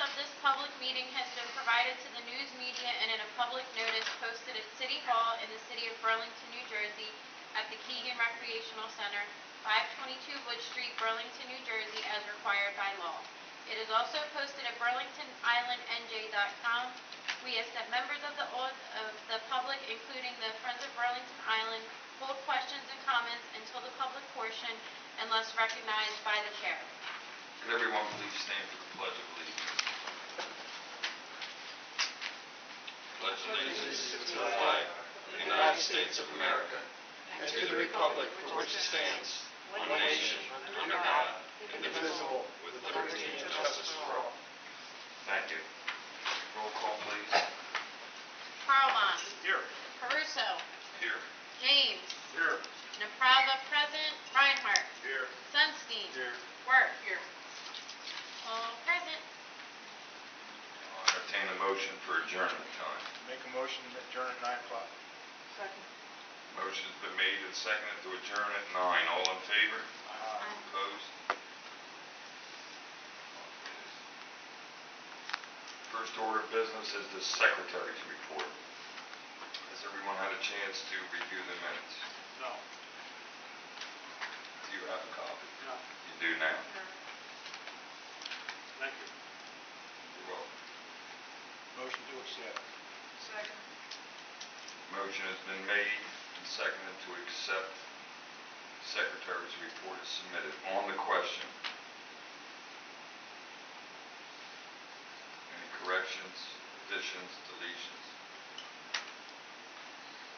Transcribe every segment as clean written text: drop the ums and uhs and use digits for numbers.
of this public meeting has been provided to the news media and in a public notice posted at City Hall in the city of Burlington, New Jersey, at the Keegan Recreational Center, 522 Wood Street, Burlington, New Jersey, as required by law. It is also posted at burlingtonislandnj.com. We ask that members of the public, including the Friends of Burlington Island, hold questions and comments until the public portion, unless recognized by the chair. Could everyone please stand for the Pledge of Allegiance? Pledge allegiance to the flag of the United States of America and to the republic for which it stands, one nation, under God, indivisible, with liberty and justice for all. Thank you. Roll call, please. Carlbach. Here. Caruso. Here. James. Here. Naprava present. Reinhardt. Here. Sunstein. Here. Work. Here. All present. I'll entertain a motion for adjournment time. Make a motion to adjourn at 9 o'clock. Second. Motion's been made and seconded to adjourn at 9. All in favor? Opposed? First order of business is the Secretary's report. Has everyone had a chance to review the minutes? No. Do you have a copy? No. You do now. Thank you. You're welcome. Motion to accept. Second. Motion has been made and seconded to accept the Secretary's report as submitted. On the question, any corrections, additions, deletions?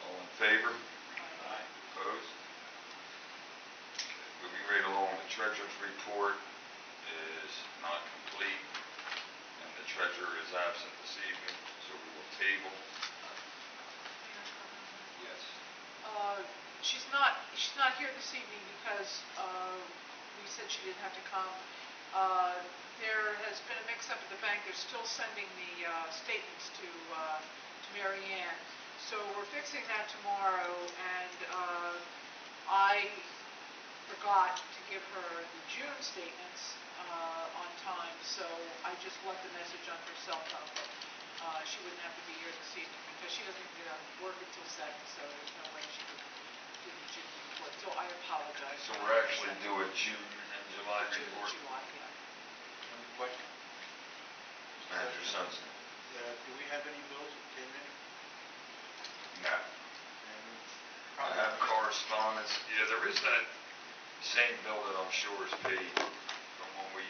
All in favor? Aye. Opposed? Okay. Moving right along, the Treasurer's report is not complete, and the Treasurer is absent this evening, so we will table. Yes. She's not here this evening because we said she didn't have to come. There has been a mix-up at the bank. They're still sending the statements to Mary Ann. So we're fixing that tomorrow, and I forgot to give her the June statements on time, so I just left a message on her cell phone that she wouldn't have to be here this evening because she doesn't get out of work until 7, so there's no way she could do the June report. So I apologize. So we're actually doing June and July June and report. July, yeah. Any question? Manager Sunson. Do we have any bills that came in? No. I have correspondence. Yeah, there is that same bill that I'm sure is paid from when we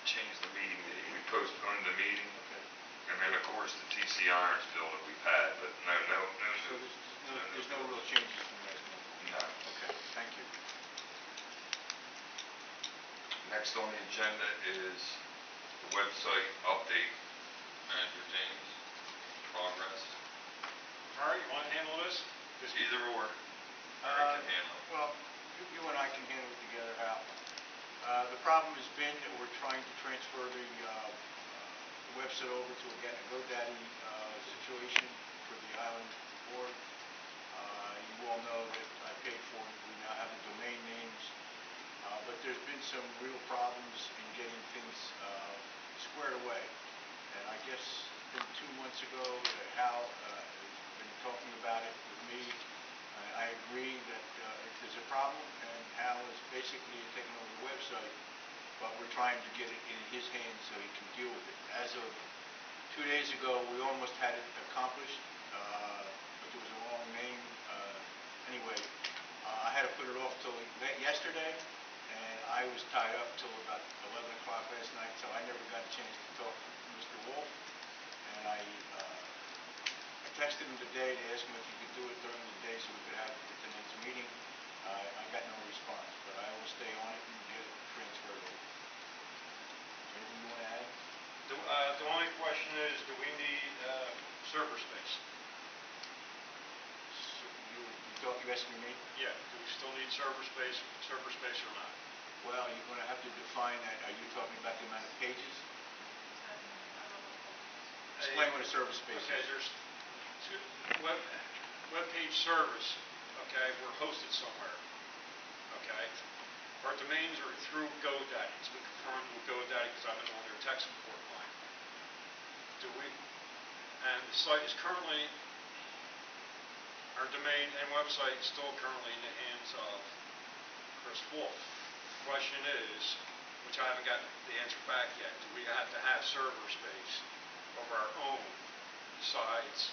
changed the meeting date. We postponed the meeting. Okay. And then, of course, the TC Irons bill that we've had, but no. So there's no real changes from last month? No. Okay, thank you. Next on the agenda is the website update. Manager James, progress. All right, you want to handle this? Either or. I can handle it. Well, you and I can handle it together, Hal. The problem has been that we're trying to transfer the website over to a GoDaddy situation for the island board. You all know that I paid for it. We now have the domain names. But there's been some real problems in getting things squared away. And I guess it's been 2 months ago that Hal has been talking about it with me. I agree that if there's a problem, and Hal is basically taking over the website, but we're trying to get it in his hands so he can deal with it. As of 2 days ago, we almost had it accomplished, but there was a wrong name. Anyway, I had to put it off till yesterday, and I was tied up till about 11 o'clock last night, so I never got a chance to talk to Mr. Wolf. And I texted him today to ask him if he could do it during the day so we could have it at the next meeting. I got no response, but I will stay on it and get it transferred over. Anything you want to add? The only question is, do we need server space? So you asking me? Yeah. Do we still need server space or not? Well, you're going to have to define that. Are you talking about the amount of pages? Explain what a server space Okay, is. there's web page service. Okay, we're hosted somewhere. Okay, our domains are through GoDaddy. It's the site is currently, our domain and website is still currently in the hands of Chris Wolf. The question is, which I haven't gotten the answer back yet, do we have to have server space of our own besides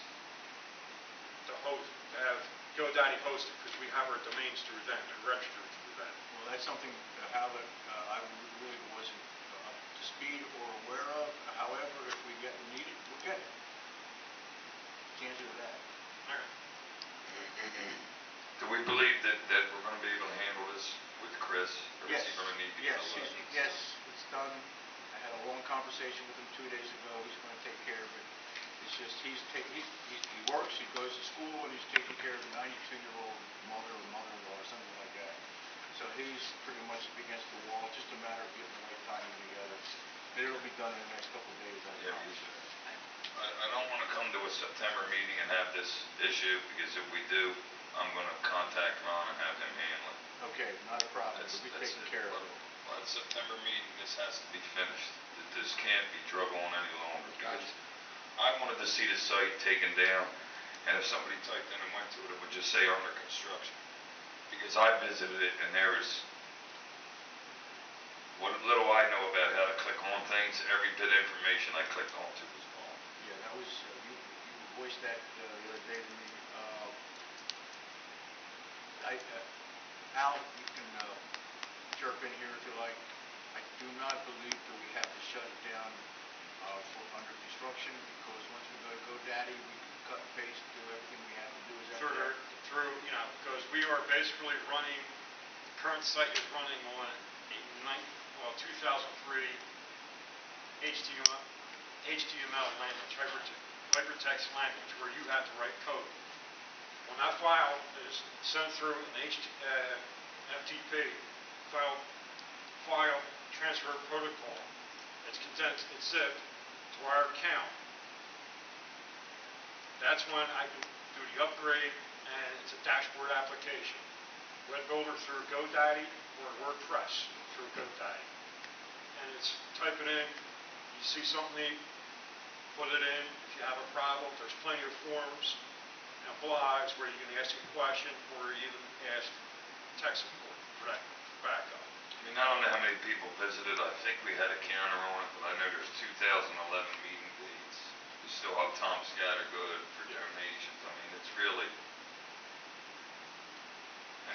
to host, to have GoDaddy hosted, because we have our domains through them and registered through them. Well, that's something, Hal, that I really wasn't up to speed or aware of. However, if we need it, we'll get it. Can't do that. All right. Do we believe that we're going to be able to handle this with Chris? Or Yes, is he going to need to yes, get a yes, it's done. I had a long conversation with him 2 days ago. He's going to take care of it. It's just he works, he goes to school, and he's taking care of a 92-year-old mother or mother-in-law or something like that. So he's pretty much up against the wall. It's just a matter of getting the right timing together. And it'll be done in the next couple of days. Yeah, I don't want to come to a September meeting and have this issue, because if we do, I'm going to contact Ron and have him handle it. Okay, not a problem. It'll be taken care of. By the September meeting, this has to be finished. This can't be drug on any longer. Because I wanted to see the site taken down, and if somebody typed in and went to it, it would just say under construction. Because I visited it, and there is, what little I know about how to click on things, every bit of information I clicked onto was wrong. Yeah, that was, you voiced that the other day to me. Al, you can chirp in here if you like. I do not believe that we have to shut it down for under construction, because once we go to GoDaddy, we can cut and paste, do everything we have to do. Is that correct? Through, because we are basically running, the current site is running on a 2003 HTML language, hypertext language, where you have to write code. When that file is sent through an FTP, file transfer protocol, it's condensed, it's zipped to our account. That's when I can do the upgrade, and it's a dashboard application. Web builder through GoDaddy or WordPress through GoDaddy. And it's type it in, you see something neat, put it in. If you have a problem, there's plenty of forums and blogs where you can ask a question or even ask tech support for that backup. I mean, I don't know how many people visited. I think we had a counter on it, but I know there's 2011 meeting dates. We still have Tom Scattergood for donations. I mean, it's really...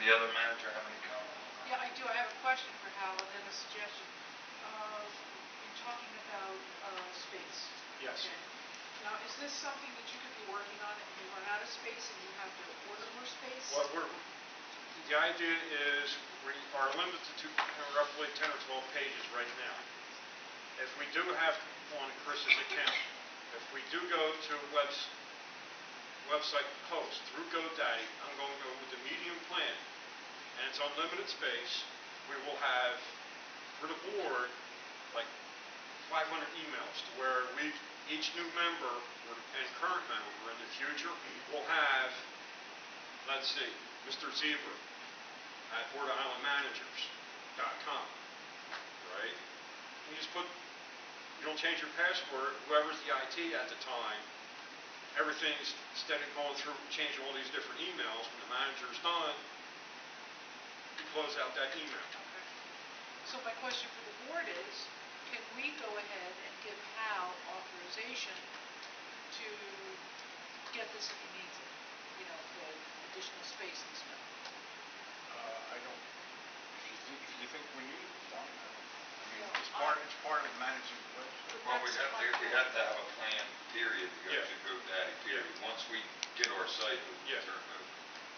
Any other manager have any comment on that? Yeah, I do. I have a question for Hal and then a suggestion. In talking about space. Yes. Okay. Now, is this something that you could be working on and you run out of space and you have to order more space? What the idea is we are limited to roughly 10 or 12 pages right now. If we do have on Chris's account, if we do go to website host through GoDaddy, I'm going to go with the medium plan, and it's unlimited space. We will have, for the board, like 500 emails to where each new member and current member in the future will have, let's see, Mr. Zebra at BoardIslandManagers.com, right? You just put, you don't change your password, whoever's the IT at the time, everything's, instead of going through, changing all these different emails, when the manager's done, you close out that email. Okay. So my question for the board is, can we go ahead and give Hal authorization to get this if he needs it? You know, the additional space and stuff. I don't, if you think we need it, fine. I mean, Yeah, it's part of managing the website. Well, we have to have a plan, period, to go to GoDaddy, period. Once we get our site, we can turn it over.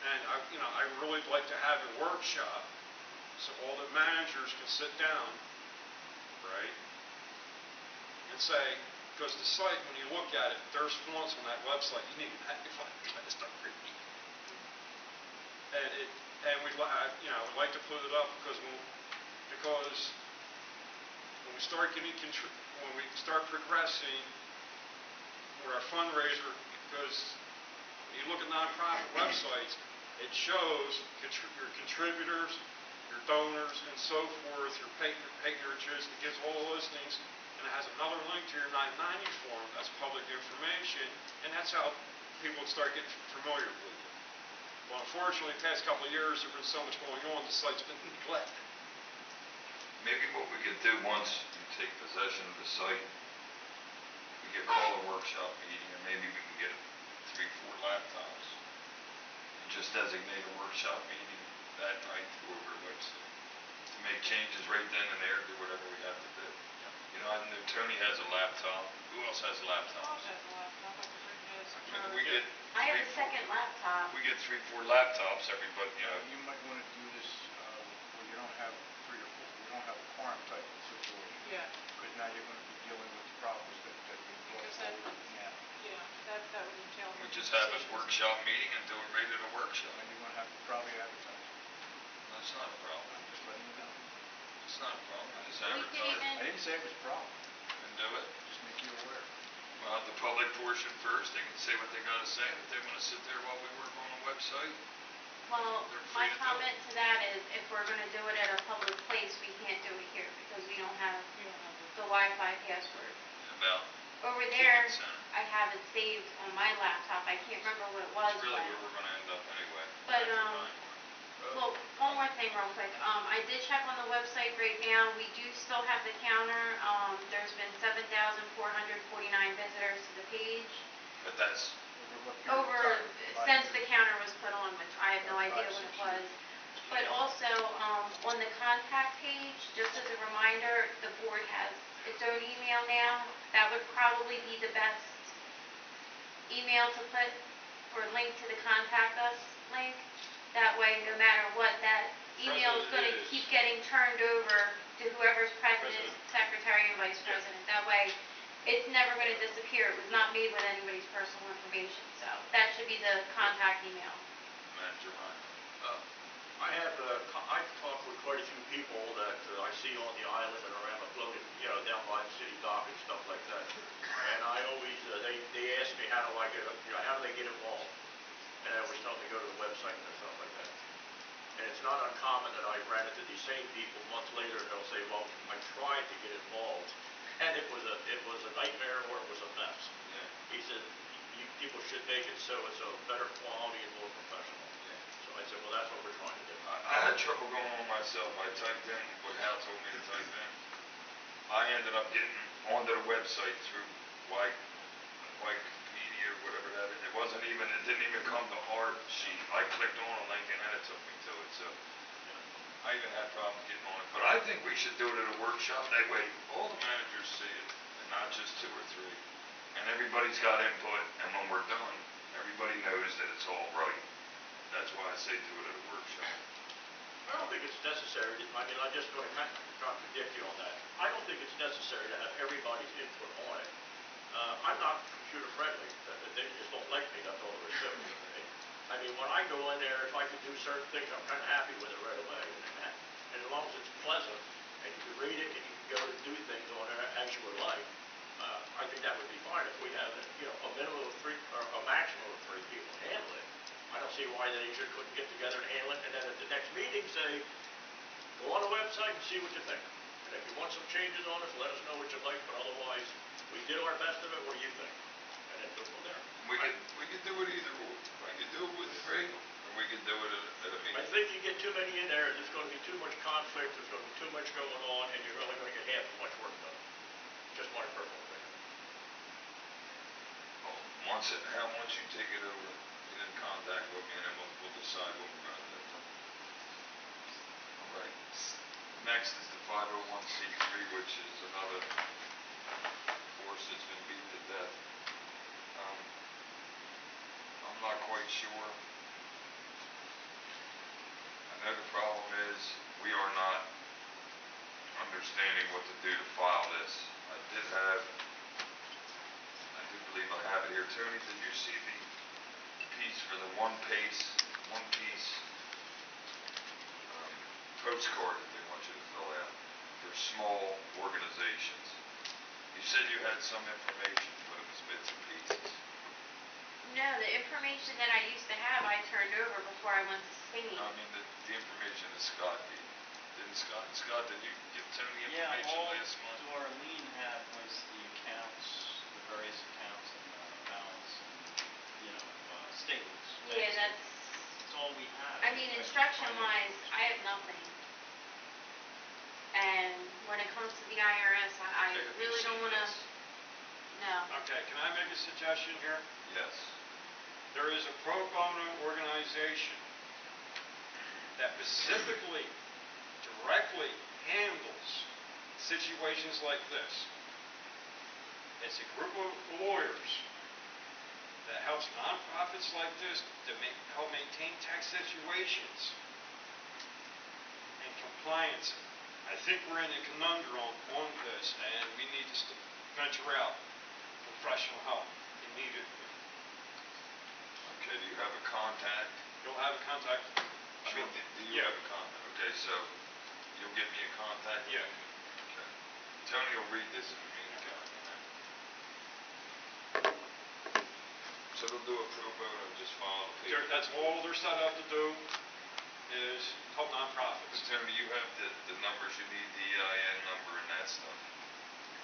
And I really like to have a workshop so all the managers can sit down, right, and say, because the site, when you look at it, there's fonts on that website you need to magnify to start reading. And we'd like to put it up because when we start when we start progressing with our fundraiser, because when you look at nonprofit websites, it shows your contributors, your donors, and so forth, your patrionages. It gives all the listings, and it has another link to your 990 form, that's public information, and that's how people would start getting familiar with it. Well, unfortunately, the past couple of years, there's been so much going on, the site's been neglected. Maybe what we could do once you take possession of the site, we could call a workshop meeting, and maybe we can get 3, 4 laptops. And just designate a workshop meeting that night to go over the website. To make changes right then and there, do whatever we have to do. You know, I know Tony has a laptop. Who else has laptops? Has a laptop, I can bring his. Maybe we get I have a 3, 4 second laptop. We get 3, 4 laptops, everybody, you know. You might want to do this where you don't have 3 or 4, you don't have a quorum type of situation. Yeah, Because now you're going to be dealing with the problems that you brought Because that- forward now. yeah, that would entail. We making just have a decisions. workshop meeting and do it right at a workshop. And you're going to have to probably advertise. That's not a problem. I'm just letting you know. It's not a problem. We just We could advertise even- I didn't say it was a problem, and do it. just make you aware. We'll have the public portion first. They can say what they gotta say. If they wanna sit there while we work on the website, Well, They're my free to do it. comment to that is, if we're gonna do it at a public place, we can't do it here, because we don't have You don't have to. the Wi-Fi password. about Over there, Chicken Center. I have it saved on my laptop, I can't remember what it was, It's really but, where we're gonna end up anyway. But, We're gonna have to find one. well, one more thing real quick, I did check on the website right now, we do still have the counter, there's been 7,449 visitors to the page. But that's, Over what period of Over, time? 5 since years? the counter was put on, which I have no About idea 5, when it 6 was. years. But also, on the contact page, just as a reminder, the board has its own email now. That would probably be the best email to put, or link to the contact us link. That way, no matter what, that email is gonna President is- keep getting turned over to whoever's president, secretary, and vice president. That way, it's never gonna disappear. It was not made with anybody's personal information, so that should be the contact email. Manager Ryan. I've talked with quite a few people that I see on the island and around the floating, down by the city dock and stuff like that. And I always, they ask me how do I get, how do they get involved? And I always tell them to go to the website and stuff like that. And it's not uncommon that I ran into these same people months later and they'll say, well, I tried to get involved and it was a nightmare or it was a mess. Yeah. He said, people should make it so it's a better quality and more professional. Yeah. So I said, well, that's what we're trying to do. I had trouble going on myself. I typed in what Hal told me to type in. I ended up getting onto the website through Wikipedia or whatever that is. It didn't even come to our sheet. I clicked on a link and then it took me to it. So I even had problems getting on it. But I think we should do it at a workshop. That way all the managers see it and not just 2 or 3. And everybody's got input. And when we're done, everybody knows that it's all right. That's why I say do it at a workshop. I don't think it's necessary, I'm just going to contradict you on that. I don't think it's necessary to have everybody's input on it. I'm not computer friendly, they just don't like me, that's all there is to it. I mean, when I go in there, if I can do certain things, I'm kind of happy with it right away. And as long as it's pleasant, and you can read it, and you can go and do things on there as you would like, I think that would be fine if we have, a minimum of 3, or a maximum of 3 people handle it. I don't see why they couldn't get together and handle it, and then at the next meeting say, go on the website and see what you think. And if you want some changes on it, let us know what you like, but otherwise, we did our best of it, what do you think? And then go from there. We could do it either or. I could do it with 3, or we could do it at a meeting. I think you get too many in there, there's going to be too much conflict, there's going to be too much going on, and you're only going to get half as much work done. Just my personal opinion. Well, once you take it over, get in contact with me and then we'll decide what we're going to do. All right. Next is the 501c3, which is another force that's been beat to death. I'm not quite sure. I know the problem is we are not understanding what to do to file this. I do believe I have it here. Tony, did you see the piece for the one piece postcard that they want you to fill out? They're small organizations. You said you had some information, but it was bits and pieces. No, the information that I used to have, I turned over before I went to Spain. I mean, the information that Scott gave. Didn't Scott, did you give Tony Yeah, information all last month? Doreen had was the accounts, the various accounts and balance and, statements. Yeah, that's, That's all we had. I mean, instruction wise, I have nothing. And when it comes to the IRS, I Okay, have you really seen don't wanna, this? no. Okay, can I make a suggestion here? Yes. There is a pro bono organization that specifically, directly handles situations like this. It's a group of lawyers that helps nonprofits like this to help maintain tax situations and compliance. I think we're in a conundrum on this, and we need to venture out professional help immediately. Okay, do you have a contact? You'll have a contact. I mean, do you Yeah. have a contact? Okay, so you'll give me a contact? Yeah. Okay. Tony will read this in the meantime. So they'll do a pro bono and just follow the paper. That's all they're set up to do is help So nonprofits. Tony, you have the numbers you need, the EIN number and that stuff.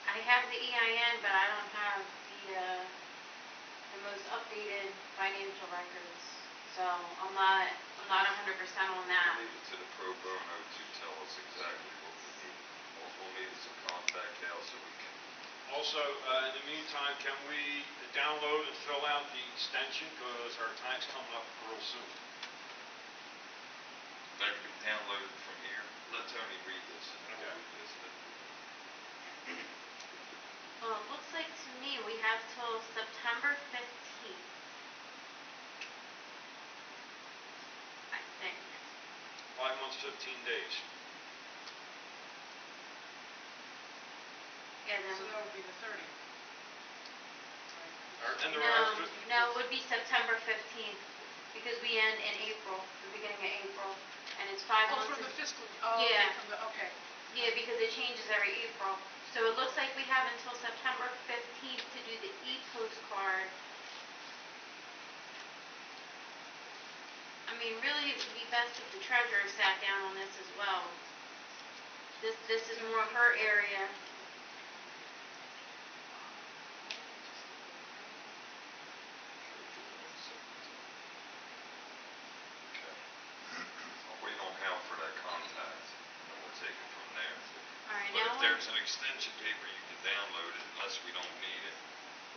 I have the EIN, but I don't have the most updated financial records. So I'm not 100% on that. We'll leave it to the pro bono to tell us exactly what we need. All we'll need is a contact, Hal, so we can. Also, in the meantime, can we download and fill out the extension because our tax coming up real soon? That can be downloaded from here. Let Tony read this and we'll Okay. revisit it. Well, it looks like to me we have till September 15th. I think. 5 months, 15 days. Yeah, then, So that would be the 30th. And there are extra. no, it would be September 15th because we end in April, the beginning of April, and it's 5 Oh, months. from the and- fiscal, oh, okay, Yeah. from the, okay. Yeah, because it changes every April. So it looks like we have until September 15th to do the e-postcard. I mean, really, it would be best if the treasurer sat down on this as well. This is more her area. Okay. I'll wait on Hal for that contact and we'll take it from there. All right, But now if there's an extension paper, you can download it unless we don't need it.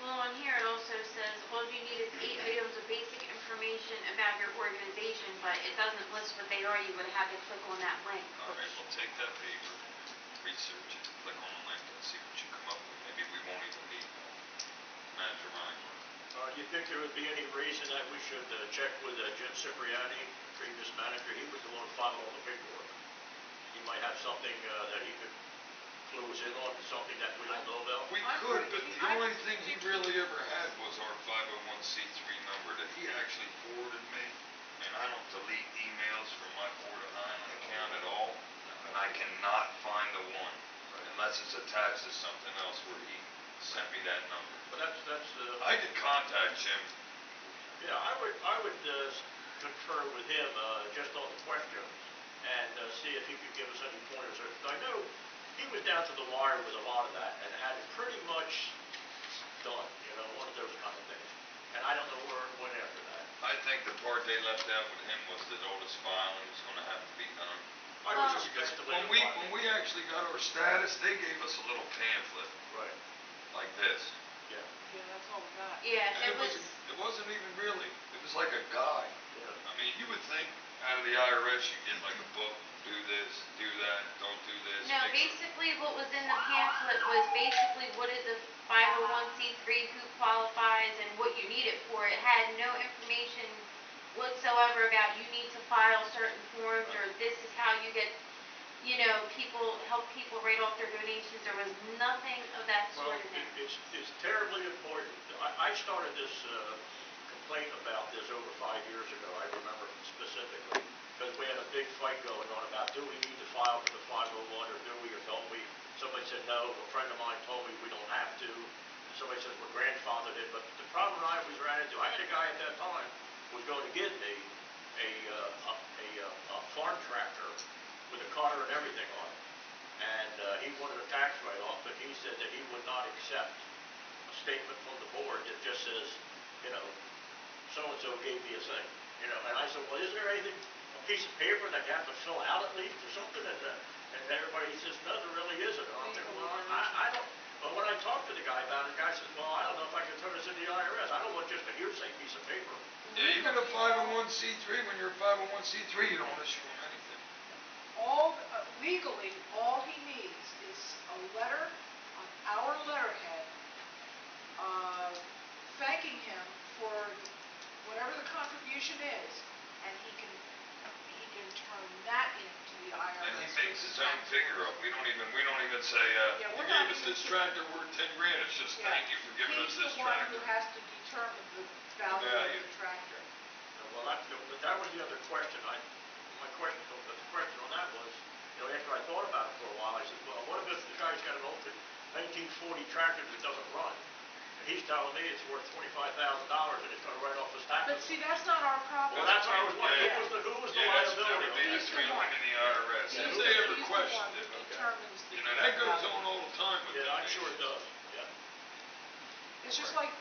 well, on here it also says all you need is 8 items of basic information about your organization, but it doesn't list what they are. You would have to click on that link. All right, we'll take that paper, research it, click on the link and see what you come up with. Maybe we won't even need Manager Reinhardt. You think there would be any reason that we should check with Jim Cipriani, previous manager? He was the one who filed all the paperwork. He might have something that he could clue us in on, something that we don't know about. We I'm could, pretty- but the I only thing he think- really ever had was our 501c3 number that he actually forwarded me. And I don't delete emails from my Port of Highland account at all. And I cannot find the one unless it's attached to something else where he sent me that number. But that's I could contact Jim. yeah, I would concur with him just on the questions and see if he could give us any pointers. I know he was down to the wire with a lot of that and had it pretty much done, one of those kind of things. And I don't know where it went after that. I think the part they left out with him was that all this filing was gonna have to be done. I Well- would suggest the way When we actually got our status, they gave us a little pamphlet Right, like this. yeah, Yeah, that's all we got. Yeah, And it was. it wasn't even really, it was like a guide. yeah. I mean, you would think out of the IRS, you get like a book, do this, do that, don't do this. No, make sure- basically what was in the pamphlet was basically what is a 501c3, who qualifies, and what you need it for. It had no information whatsoever about you need to file certain forms or this is how you get, help people write off their donations. There was nothing of that Well, sort in there. it's terribly important. I started this complaint about this over 5 years ago, I remember specifically, because we had a big fight going on about do we need to file for the 501 or do we or don't we? Somebody said no, a friend of mine told me we don't have to. Somebody said we're grandfathered in, but the problem I always ran into, I had a guy at that time who was going to get me a farm tractor with a couple fodder and everything on it. And he wanted a tax write-off, but he said that he would not accept a statement from the board that just says, you know, so-and-so gave me a thing, you know. And I said, well, is there anything, a piece of paper that you have to fill out at least or something? And everybody says, no, there really isn't. And I'm thinking, well, I don't, but when I talked to the guy about it, the guy says, well, I don't know if I can turn this into the IRS. I don't want just a hearsay piece of paper. Yeah, even a 501c3, when you're a 501c3, you don't issue them anything. Legally, all he needs is a letter on our letterhead, thanking him for whatever the contribution is, and he can turn that into the IRS. And he makes his own figure up. We don't even say, Yeah, you we're gave not us even this tractor worth 10 grand. It's just Yeah. thank you for giving us this He's the one tractor. who has to determine the value of the tractor. Well, but that was the other question. The question on that was, you know, after I thought about it for a while, I said, well, what if the guy's got an old 1940 tractor that doesn't run? And he's telling me it's worth $25,000 and it's going to write off his taxes. But see, that's not our problem. Well, that's what I was wondering. Yeah. Who was the Yeah, that liability? would be He's the between him one. and the IRS. He's If the- they ever he's the question one it, who determines the you know, that goes value. on all the time with Yeah, I'm donations. sure it does. Yeah. It's just like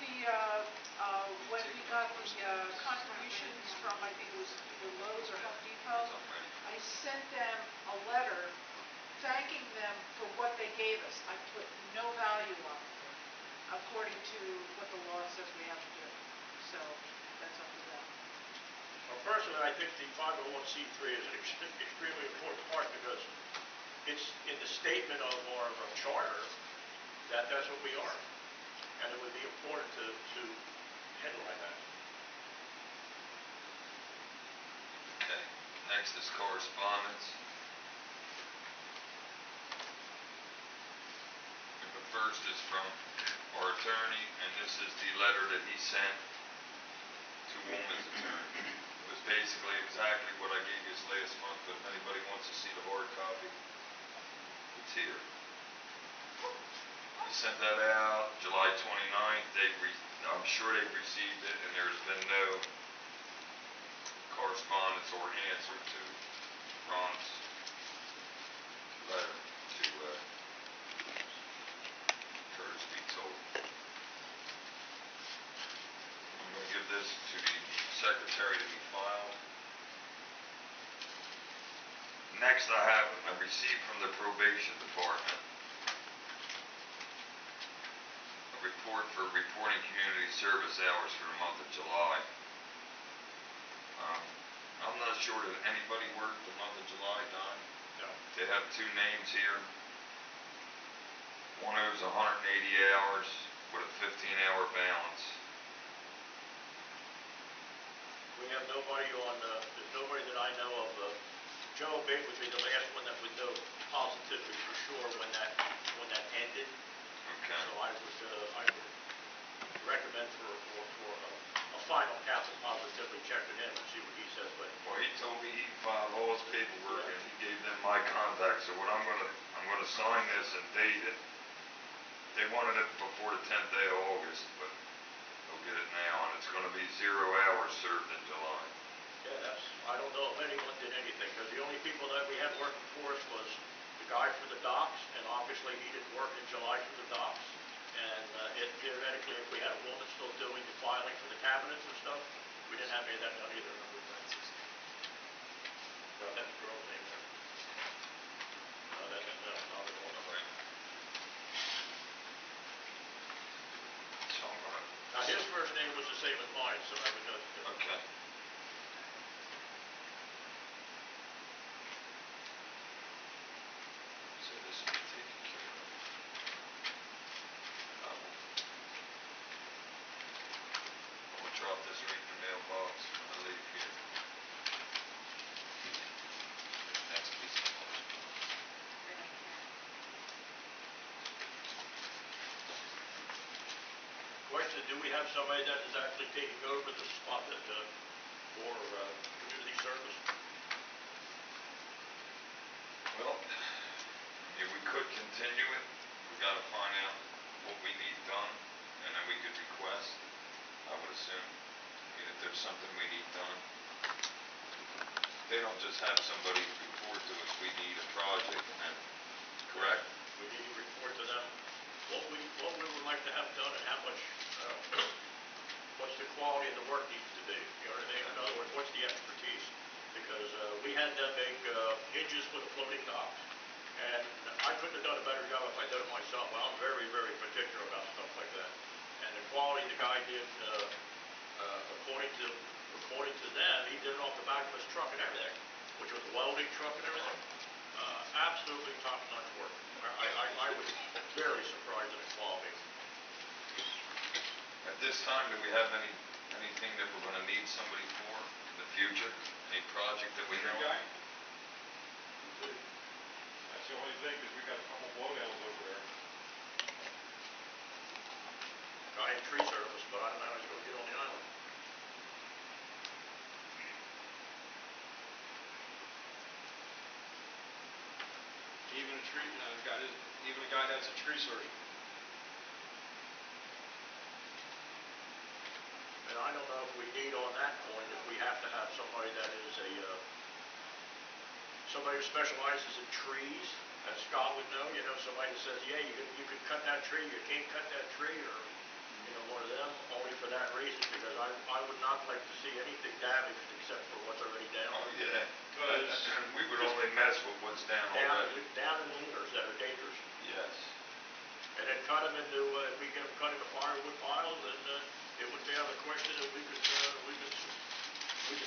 when we got the contributions from, I think it was either Lowe's or Home Depot, I sent them a letter thanking them for what they gave us. I put no value on it, according to what the law says we have to do. So, that's up to them. Well, personally, I think the 501c3 is an extremely important part because it's in the statement of our charter that that's what we are. And it would be important to headline that. Okay, next is correspondence. And the first is from our attorney, and this is the letter that he sent to Woman's attorney. It was basically exactly what I gave you last month, but if anybody wants to see the hard copy, it's here. He sent that out July 29th. I'm sure they've received it, and there's been no correspondence or answer to Ron's letter to Curtis B. Toll. I'm going to give this to the secretary to be filed. Next, I received from the probation department a report for reporting community service hours for the month of July. I'm not sure that anybody worked the month of July, Don. No. They have two names here. One owes 180 hours with a 15-hour balance. We have nobody there's nobody that I know of. Joe Big would be the last one that would know positively for sure when that ended. Okay. So I would recommend for a final counsel positively checking in and see what he says. But Well, he told me he filed all his paperwork and he gave them my contact. So what I'm gonna sign this and date it. They wanted it before the 10th day of August, but they'll get it now, and it's gonna be 0 hours served in July. yeah, I don't know if anyone did anything because the only people that we had working for us was the guy for the docks, and obviously he didn't work in July for the docks. And theoretically, if we had a woman still doing the filing for the cabinets and stuff, we didn't have any of that done either. No, that's the girl's name there. No, that's not the one. Right. So I'm gonna. Now, his first name was the same as mine, so I would know the difference. Okay. So this will be taken care of. I'm gonna drop this right in the mailbox when I leave here. Next piece of correspondence. Question, do we have somebody that is actually taking over the spot for community service? Well, I mean, we could continue it. We gotta find out what we need done, and then we could request, I would assume. I mean, if there's something we need done. They don't just have somebody report to us, we need a make hinges for the floating docks. And I couldn't have done a better job if I did it myself. Well, I'm very, very particular about stuff like that. And the quality the guy did, according to them, he did it off the back of his truck and everything, which was a welding truck and everything. Absolutely top-notch work. I was very surprised at the quality. At this time, do we have anything that we're gonna need somebody for in the future? Any project that we know of? That's the only thing, because we got a couple blowdowns over there. Guy in tree service, but I don't know how he's gonna get on the island. Even a tree, even a guy that's a tree surgeon. And I don't know if we need on that point, if we have to have somebody that is somebody who specializes in trees, as Scott would know, somebody that says, yeah, you can cut that tree, you can't cut that tree, or, one of them, only for that reason, because I would not like to see anything damaged except for what's already down. Oh, yeah. Because We would only mess with what's down already. Down in leaders that are dangerous. Yes. And then cut them into, if we get them cut into firewood piles, then it would be out of the question that we could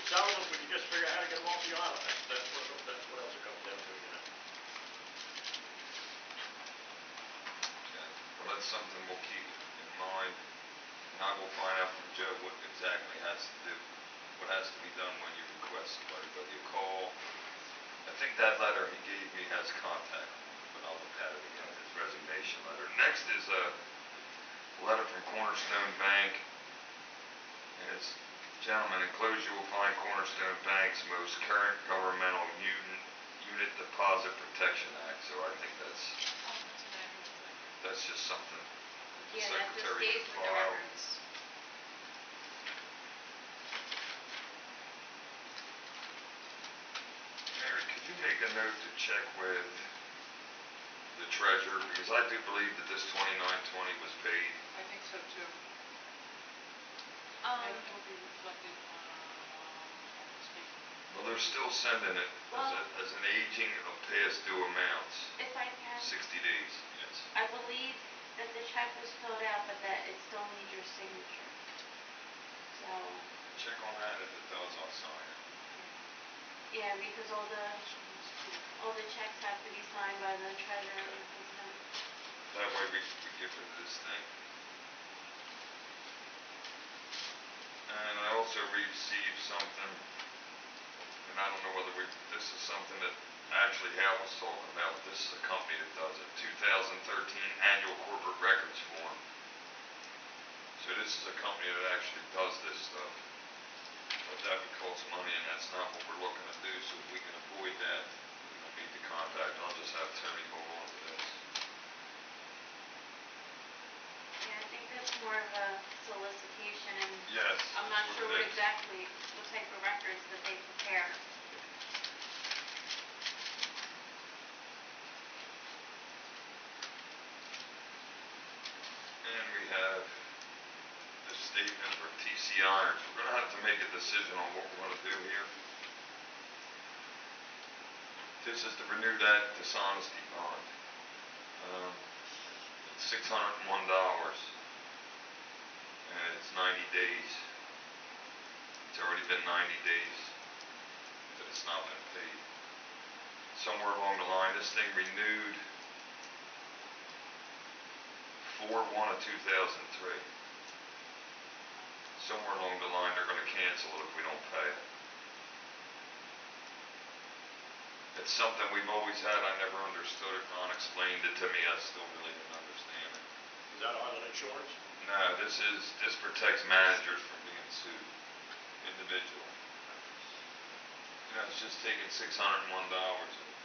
sell them if we could just figure out how to get them off the island. That's what else it comes down to, Okay. Well, that's something we'll keep in mind. And I will find out from Joe what exactly has to be done when you request somebody, whether you call. I think that letter he gave me has contact, but I'll look at it again, his resignation letter. Next is a letter from Cornerstone Bank. And it's, gentlemen, enclosed you will find Cornerstone Bank's most current governmental unit Deposit Protection Act. So I think that's just something the Yeah, that just secretary stays could with the file. records. Mary, could you make a note to check with the treasurer, because I do believe that this 2920 was paid. I think so too. Um, And it will be reflected on the statement. Well, they're still sending it as an aging of past due amounts, if I can, 60 days, yes. I believe that the check was filled out, but that it still needs your signature. So, Check on that, if it does, I'll sign it. yeah, because all the checks have to be signed by the treasurer and the president. That way we get rid of this thing. And I also received something, and I don't know whether this is something that actually Hal was talking about. This is a company that does it. 2013 Annual Corporate Records Form. So this is a company that actually does this stuff. But that would cost money, and that's not what we're looking to do. So if we can avoid that, we don't need to contact. I'll just have Tony hold on to this. Yeah, I think that's more of a solicitation, and Yes. I'm not that's sure what what it is. exactly, what type of records that they prepare. And we have the statement for TC Irons. We're going to have to make a decision on what we're going to do here. This is to renew that dishonesty bond. It's $601, and it's 90 days. It's already been 90 days that it's not been paid. Somewhere along the line, this thing renewed 4/1 of 2003. Somewhere along the line, they're going to cancel it if we don't pay it. It's something we've always had. I never understood it. Ron explained it to me. I still really didn't understand it. Is that island insurance? No, this protects managers from being sued. Individual. It's just taking $601 and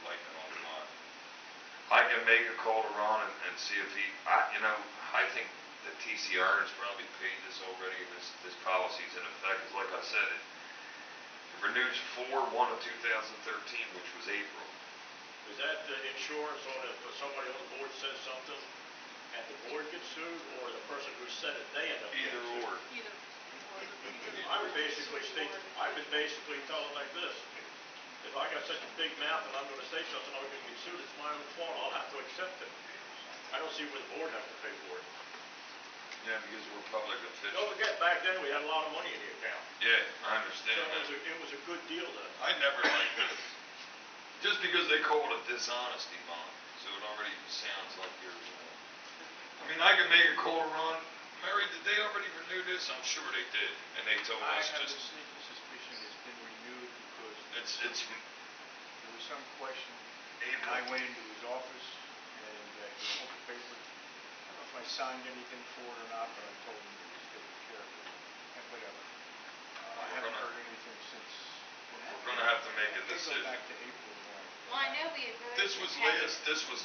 lighting it on fire. I can make a call to Ron and see if I think that TC Irons probably paid this already, and this policy's in effect. Like I said, it renews 4/1 of 2013, which was April. Is that the insurance on if somebody on the board says something and the board gets sued, or the person who said it, they end up getting Either sued? or. Either. I would basically tell them like this. If I got such a big mouth and I'm gonna say something, I'm gonna get sued, it's my own fault, I'll have to accept it. I don't see where the board has to pay for it. Yeah, because we're public Don't officials. forget, back then, we had a lot of money in the account. Yeah, I So understand that. it was a good deal then. I never liked this. Just because they call it a dishonesty bond, so it already sounds like you're, I mean, I could make a call to Ron. Mary, did they already renew this? I'm sure they did, and they told I us have a just, sneaking suspicion it's been renewed because it's there was some question. April. I went into his office and he pulled the paper. I don't know if I signed anything for it or not, but I told him it was taken care of. And whatever. I haven't heard anything since. We're gonna have to make a They go decision. back to April 1. Well, I know we had voted This to was have it.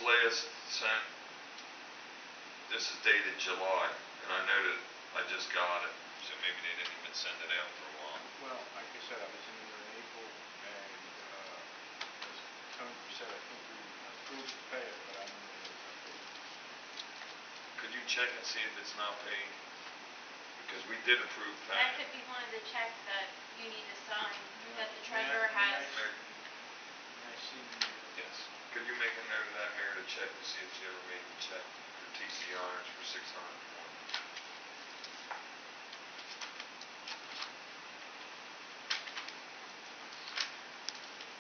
last sent. This is dated July, and I know that I just got it, so maybe they didn't even send it out for a while. Well, like I said, I was in there in April and as Tony said, I think we approved to pay it, but I don't know if it's paid. Could you check and see if it's not paid? Because we did approve That payment. could be one of the checks that you need to sign, that the May treasurer I has. see Yes. Could you make a note of that, Mayor, to check to see if she ever made the check for TC Honors for $601?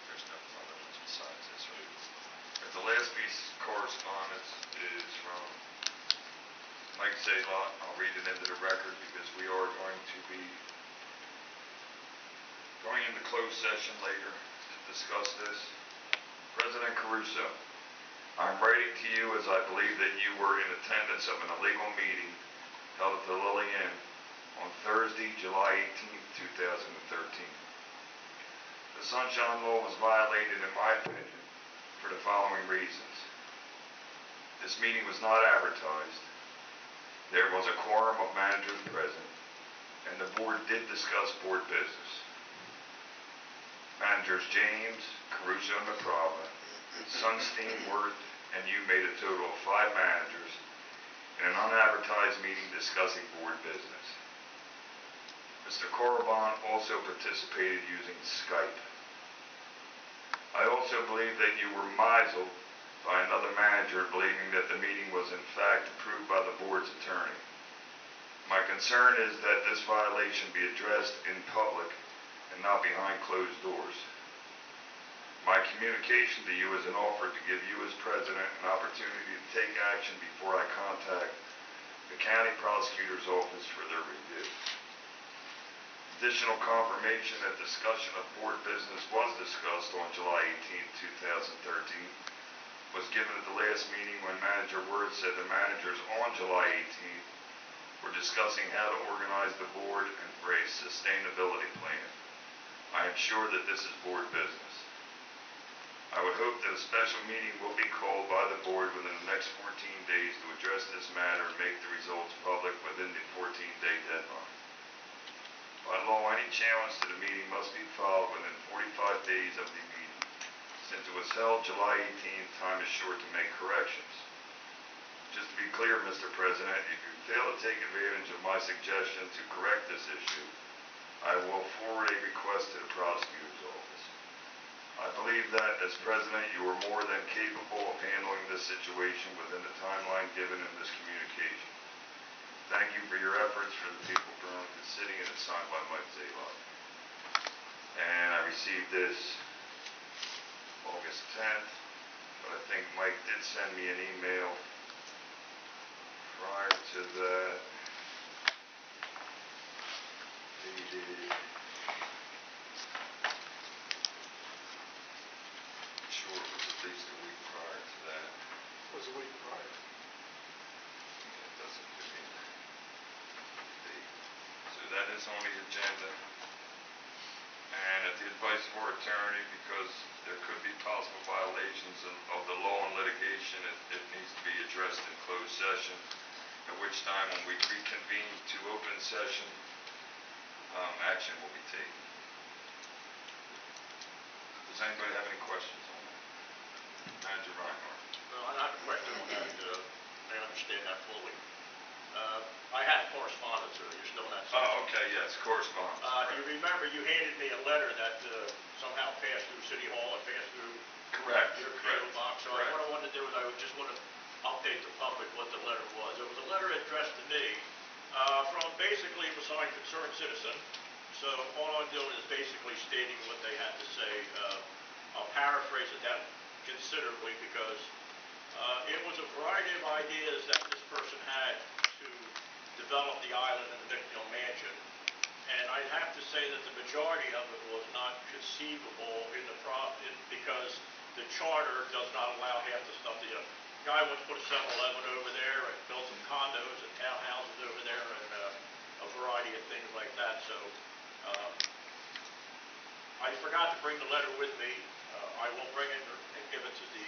There's no other ones besides this, right? But the last piece of correspondence is from Mike Zaylot. I'll read it into the record because we are going to be going into closed session later to discuss this. President Caruso, I'm writing to you as I believe that you were in attendance of an illegal meeting held at the Lily Inn on Thursday, July 18, 2013. The Sunshine Law was violated, in my opinion, for the following reasons. This meeting was not advertised. There was a quorum of managers present, and the board did discuss board business. Managers James, Caruso, and McPrava, Sunstein, Worth, and you made a total of 5 managers in an unadvertised meeting discussing board business. Mr. Korobon also participated using Skype. I also believe that you were misled by another manager believing that the meeting was in fact approved by the board's attorney. My concern is that this violation be addressed in public and not behind closed doors. My communication to you is an offer to give you as president an opportunity to take action before I contact the county prosecutor's office for their review. Additional confirmation that discussion of board business was discussed on July 18, 2013 was given at the last meeting when Manager Worth said the managers on July 18th were discussing how to organize the board and for a sustainability plan. I am sure that this is board business. I would hope that a special meeting will be called by the board within the next 14 days to address this matter and make the results public within the 14-day deadline. By law, any challenge to the meeting must be filed within 45 days of the meeting. Since it was held July 18th, time is short to make corrections. Just to be clear, Mr. President, if you fail to take advantage of my suggestion to correct this issue, I will forward a request to the prosecutor's office. I believe that, as president, you are more than capable of handling this situation within the timeline given in this communication. Thank you for your efforts for the people of Burlington City, and it's signed by Mike Zaylot. And I received this August 10th, but I think Mike did send me an email prior to that. Dated. I'm sure it was at least a week prior to that. Was a week prior. It doesn't give me the date. So that is on the agenda. And at the advice of our attorney, because there could be possible violations of the law and litigation, it needs to be addressed in closed session, at which time when we reconvene to open session, action will be taken. Does anybody have any questions on that? Manager Reinhardt. Well, I have a question on that. I understand that fully. I had correspondence, or you still have some? Oh, okay, yes, correspondence. You remember you handed me a letter that somehow pass through City Hall and pass through Correct, your correct, PO box. So correct. what I wanted to do is I would just want to update the public what the letter was. It was a letter addressed to me from basically a signed concerned citizen. So all I'm doing is basically stating what they had to say. I'll paraphrase it down considerably because it was a variety of ideas that this person had to develop the island and the McNeil Mansion. And I'd have to say that the majority of it was not conceivable because the charter does not allow half the stuff. The guy wants to put a 7-Eleven over there and build some condos and townhouses over there and a variety of things like that. So I forgot to bring the letter with me. I will bring it and give it to the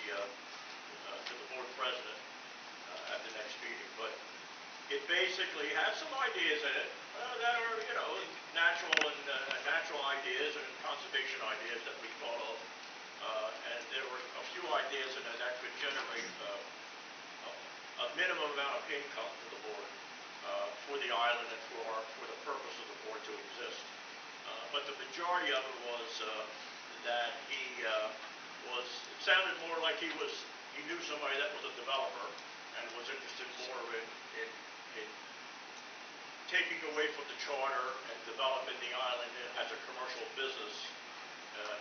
board president at the next meeting. But it basically has some ideas in it that are, natural ideas and conservation ideas that we thought of. And there were a few ideas in it that could generate a minimum amount of income to the board for the island and for the purpose of the board to exist. But the majority of it was that it sounded more like he knew somebody that was a developer and was interested more in taking away from the charter and developing the island as a commercial business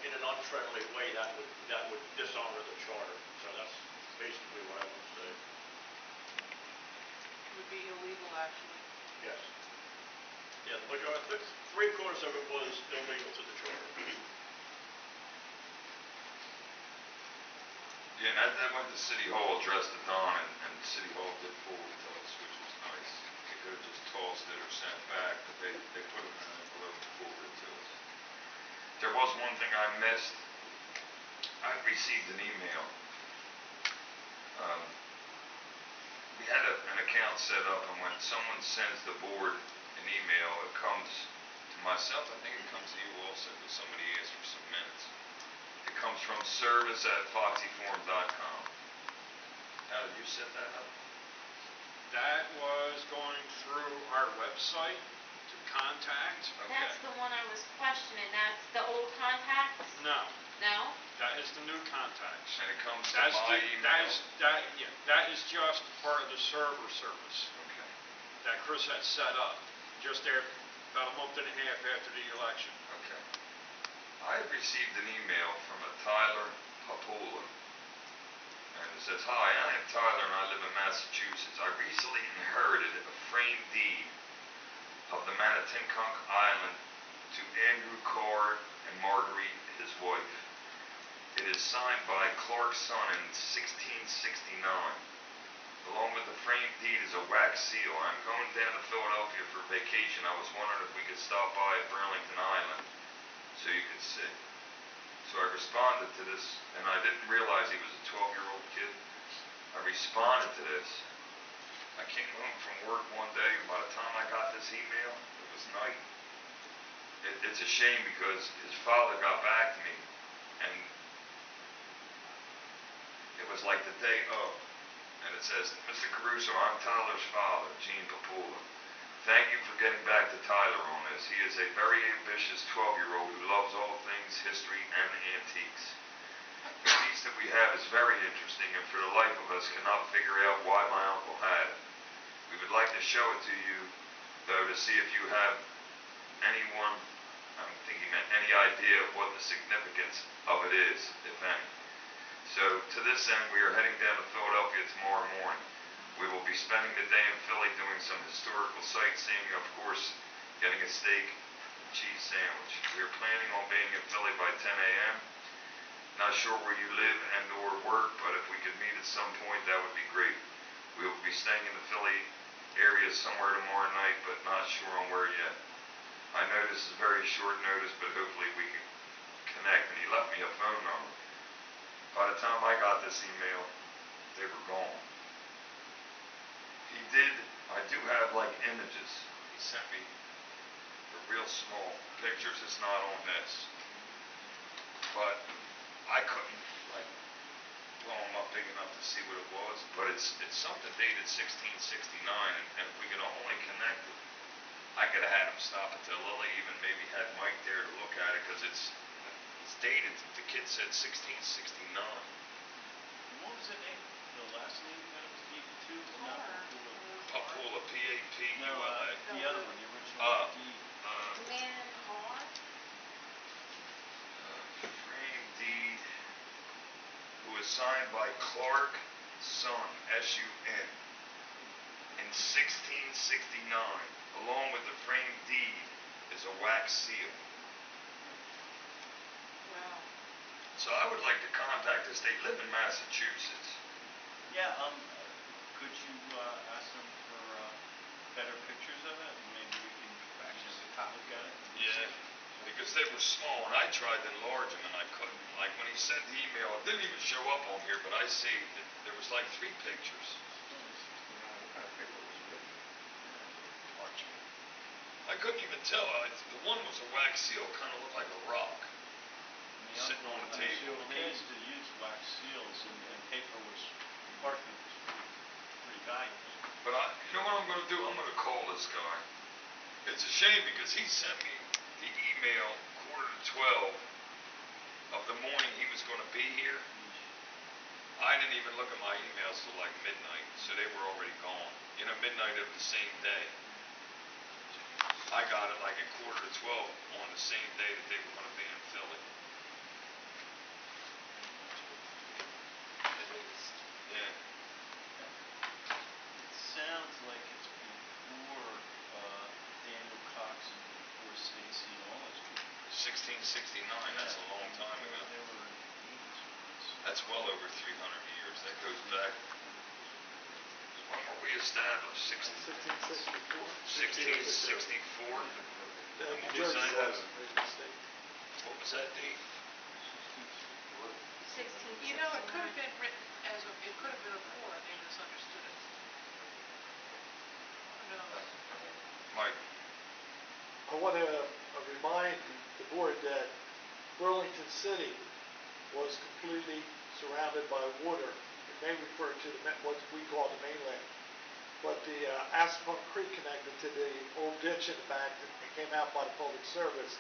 in an unfriendly way that would dishonor the charter. So that's basically what I want to say. It would be illegal, actually. Yes. Yeah, the majority, 3/4 of it was illegal to the charter. Yeah, and that went to City Hall, addressed to Don, and City Hall did forward to us, which was nice. They could have just tossed it or sent it back, but they put it in an envelope and forwarded to us. There was one thing I missed. I received an email. We had an account set up, and when someone sends the board an email, it comes to myself. I think it comes to you also, because somebody asked for some minutes. It comes from service@foxyform.com. How did you set that up? That was going through our website to contact. Okay. That's the one I was questioning. That's the old contacts? No, No? that is the new contacts. And it comes to That's my email? that is just part of the server service Okay. that Chris had set up just there about a month and a half after the election. Okay. I had received an email from a Tyler Papula. And it says, "Hi, I am Tyler and I live in Massachusetts. I recently inherited a framed deed of the Manatincunk Island to Andrew Carr and Marguerite, his wife. It is signed by Clark's son in 1669. Along with the framed deed is a wax seal. I'm going down to Philadelphia for vacation. I was wondering if we could stop by Burlington Island so you could see." So I responded to this, and I didn't realize he was a 12-year-old kid. I responded to this. I came home from work one day, and by the time I got this email, it was night. It's a shame because his father got back to me, and it was like the day of. And it says, "Mr. Caruso, I'm Tyler's father, Gene Papula. Thank you for getting back to Tyler on this. He is a very ambitious 12-year-old who loves all things history and antiques. The piece that we have is very interesting, and for the life of us cannot figure out why my uncle had it. We would like to show it to you, though, to see if you have anyone, I'm thinking any idea of what the significance of it is, if any. So, to this end, we are heading down to Philadelphia tomorrow morning. We will be spending the day in Philly doing some historical sightseeing, of course, getting a steak and cheese sandwich. We are planning on being in Philly by 10 a.m. Not sure where you live and or work, but if we could meet at some point, that would be great. We will be staying in the Philly area somewhere tomorrow night, but not sure on where yet. I know this is very short notice, but hopefully we can connect." And he left me a phone number. By the time I got this email, they were gone. I do have like images. He sent me the real small pictures. It's not on this. But I couldn't like blow them up big enough to see what it was. But it's something dated 1669, and if we could only connect it, I could have had him stop at the Lily, even maybe had Mike there to look at it, because it's dated, the kid said 1669. What was the name, the last name that it was deed to? Not Papula, P-A-P-U-L-A. No, the other one, the original deed. Man, Hall? Frame deed, who was signed by Clark Son, S-U-N, in 1669. Along with the frame deed is a wax seal. Wow. So I would like to contact this. They live in Massachusetts. Yeah, could you, ask them for, better pictures of it? And maybe we can actually look at it? Yeah, because they were small, and I tried to enlarge them, and I couldn't. Like, when he sent the email, it didn't even show up on here, but I see that there was like 3 pictures. Parchment. I couldn't even tell. The one was a wax seal, kind of looked like a rock. Sitting on the table. They used to use wax seals, and paper was, parchment was pretty valuable. But you know what I'm going to do? I'm going to call this guy. It's a shame because he sent me the email 11:45 of the morning he was going to be here. I didn't even look at my emails till like midnight, so they were already gone. You know, midnight of the same day. I got it like at 11:45 on the same day that they were going to be in Philly. Yeah. It sounds like it's before, Daniel Cox and before Stacy and all those people. 1669, that's a long time ago. They were in the 80s when this. That's well over 300 years. That goes back. When were we established? 1664. 1664? New What was Jersey that? was made a mistake. What was that date? 16. You know, it could have been written as, it could have been a 4, and they misunderstood it. Who knows? Mike? I want to remind the board that Burlington City was completely surrounded by water. It may refer to what we call the mainland. But the Aspen Creek connected to the old ditch in the back that came out by the public service.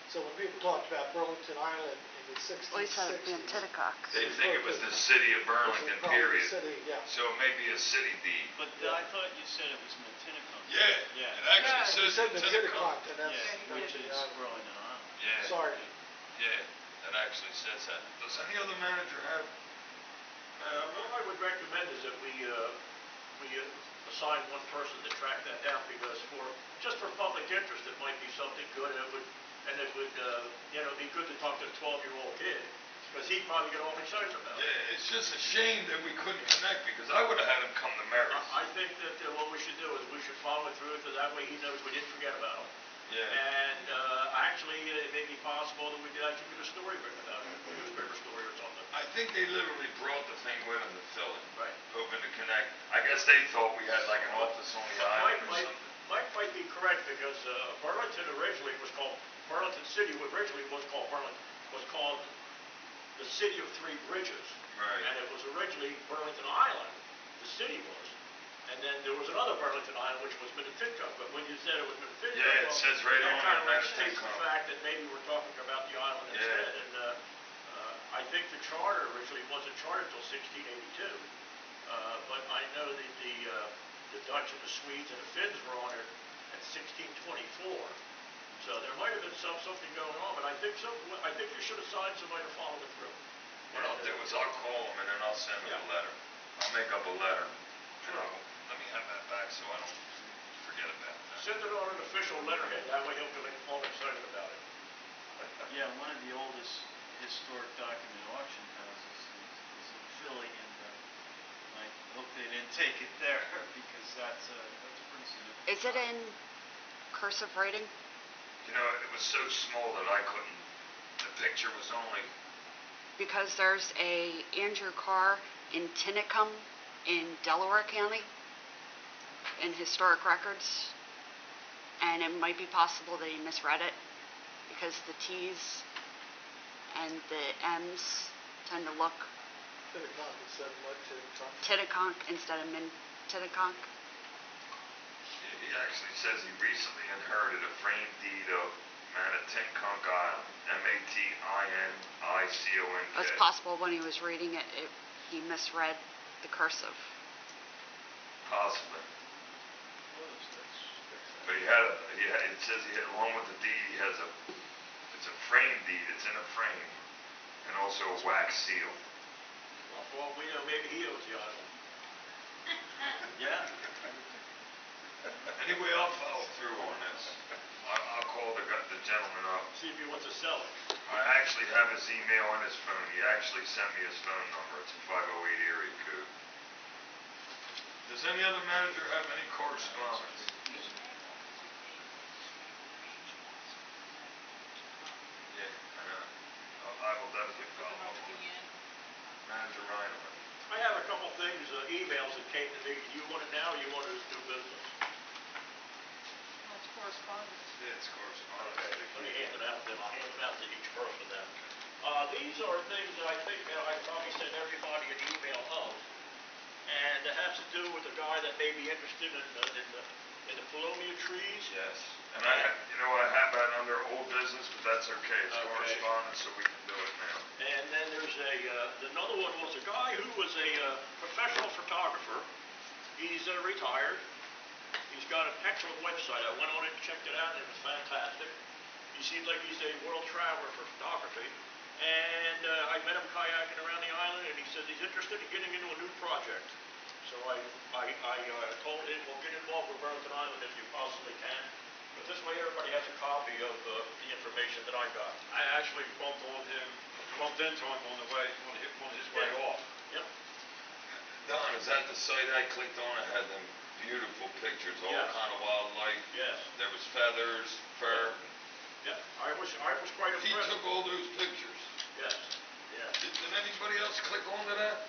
So when people talked about Burlington Island in the 1660s. Well, he said it'd be in Titicaca. They think it was the city of Burlington, period. City, yeah. So it may be a city deed. But I thought you said it was Minnetonka. Yeah, Yeah. it actually Yeah, It says said in the Tinicum. and that's, Yeah, which is that's Burlington Island. Yeah. sorry. Yeah, that actually says that. Does any other manager have? What I would recommend is that we assign one person to track that down, because just for public interest, it might be something good, and it would, be good to talk to the 12-year-old kid, because he'd probably get all excited about it. Yeah, it's just a shame that we couldn't connect, because I would have had him come to Mary. I think that what we should do is we should follow it through, because that way he knows we didn't forget about him. Yeah. And actually, it may be possible that we could actually get a story written about it, a newspaper story or something. I think they literally brought the thing with them to Philly. Right. Hoping to connect. I guess they thought we had like an office on the island or something. Mike might be correct, because Burlington originally was called, Burlington City originally was called the City of Three Bridges. Right. And it was originally Burlington Island, the city was. And then there was another Burlington Island, which was Minnetonka, but when you said it was Minnetonka. Yeah, it says right on that kind it, of restates the Minnetonka. fact that maybe we're talking about the island Yeah. instead. And I think the charter originally wasn't chartered until 1682. But I know that the Dutch and the Swedes and the Finns were on it at 1624. So there might have been something going on, but I think you should assign somebody to follow it through. What I'll do is I'll call him and then I'll send him a letter. I'll make up a letter. And let me have that back so I don't forget about that. Send it on an official letterhead, that way he'll get all excited about it. Yeah, one of the oldest historic document auction houses is in Philly, and I hope they didn't take it there, because that's pretty significant. Is it in cursive writing? You know, it was so small that I couldn't, the picture was only, Because there's a Andrew Carr in Tinicum in Delaware County in historic records, and it might be possible that he misread it, because the T's and the M's tend to look Tinicum said what, Tinicum? Titicaca instead of Titicaca. he actually says he recently inherited a frame deed of Matincon Island, Matinicon. It's possible when he was reading it, he misread the cursive. Possibly. But it says along with the deed, it's a frame deed, it's in a frame, and also a wax seal. Well, for all we know, maybe he owns the island. Yeah. Anyway, I'll follow through on this. I'll call the gentleman up. See if he wants to sell it. I actually have his email on his phone. He actually sent me his phone number. It's a 508 area code. Does any other manager have any correspondence? Yeah, I know. I will definitely follow up with Manager Ryan. I have a couple things, emails that came to me. Do you want it now or you want it as new business? That's correspondence. Yeah, it's correspondence. Okay, let me hand it out then. I'll hand them out to each person then. These are things that I think I probably sent everybody an email of. And it has to do with a guy that may be interested in the Polonia trees. Yes. And I have that under old business, but that's okay. It's Okay. correspondence, so we can do it now. And then there's another one was a guy who was a professional photographer. He's retired. He's got an excellent website. I went on it and checked it out, and it was fantastic. He seems like he's a world traveler for photography. And I met him kayaking around the island, and he says he's interested in getting into a new project. So I told him, well, get involved with Burlington Island if you possibly can. But this way everybody has a copy of the information that I got. I actually bumped into him on his way Yeah. off. Yep. Don, is that the site I clicked on? It had them beautiful pictures, all Yes. kind of wildlife. Yes. There was feathers, fur. Yep. I was quite He impressed. took all those pictures. Yes. Yes. Did anybody else click onto that?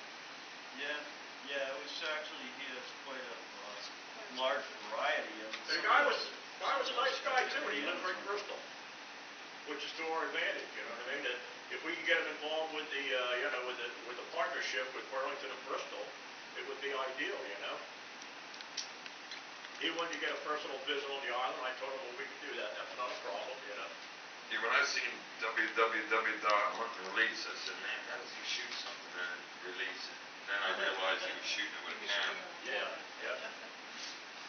Yeah, it was actually, he has quite a large variety of. The guy was a nice guy too, and he lived right in Bristol, which is to our advantage, you know what I mean? That if we can get him involved with the, with the partnership with Burlington and Bristol, it would be ideal, you know? He wanted to get a personal visit on the island. I told him, well, we can do that. That's not a problem, you know? Yeah, when I seen www.hunt-and-release, I said, man, how does he shoot something and release it? Then I realized he was shooting it with a camera. Yeah, yeah.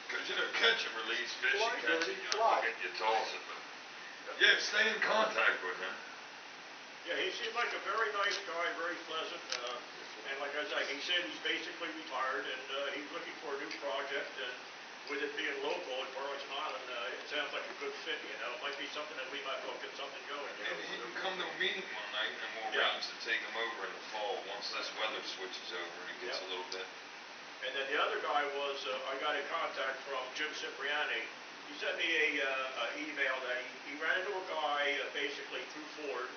Because, catch and release fish, Fly, you catch dirty, it, fly. you toss it, but, yeah, stay in contact with him. Yeah, he seemed like a very nice guy, very pleasant, and like I said, he said he's basically retired, and he's looking for a new project, and with it being local in Burlington Island, it sounds like a good fit, you know? It might be something that we might well get something going, you know? Maybe he can come to a meeting one night, and we'll Yeah. arrange to take him over in the fall, once this weather switches over and it gets Yeah. a little bit. And then the other guy was, I got in contact from Jim Cipriani. He sent me a email that he ran into a guy basically through Ford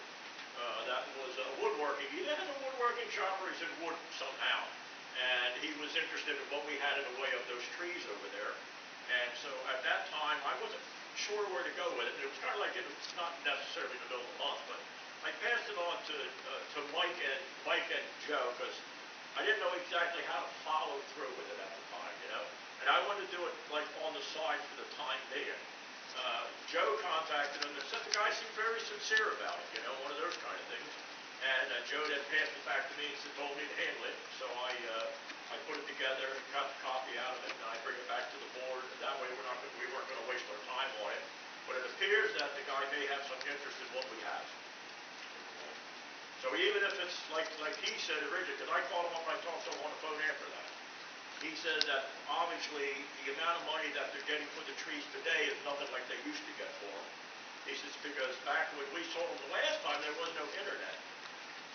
that was woodworking. He has a woodworking shop where he's in wood somehow. And he was interested in what we had in the way of those trees over there. And so at that time, I wasn't sure where to go with it. It was kind of like, it's not necessarily in the middle of the month, but I passed it on to Mike and Joe, because I didn't know exactly how to follow through with it at the time, you know? And I wanted to do it like on the side for the time being. Joe contacted him and said the guy seemed very sincere about it, you know, one of those kind of things. And Joe then passed it back to me and told me to handle it. So I put it together, got the copy out of it, and I bring it back to the board. And that way we weren't going to waste our time on it. But it appears that the guy may have some interest in what we have. So even if it's like he said originally, because I called him up and I talked to him on the phone after that. He said that obviously the amount of money that they're getting for the trees today is nothing like they used to get for them. He says because back when we sold them the last time, there was no internet.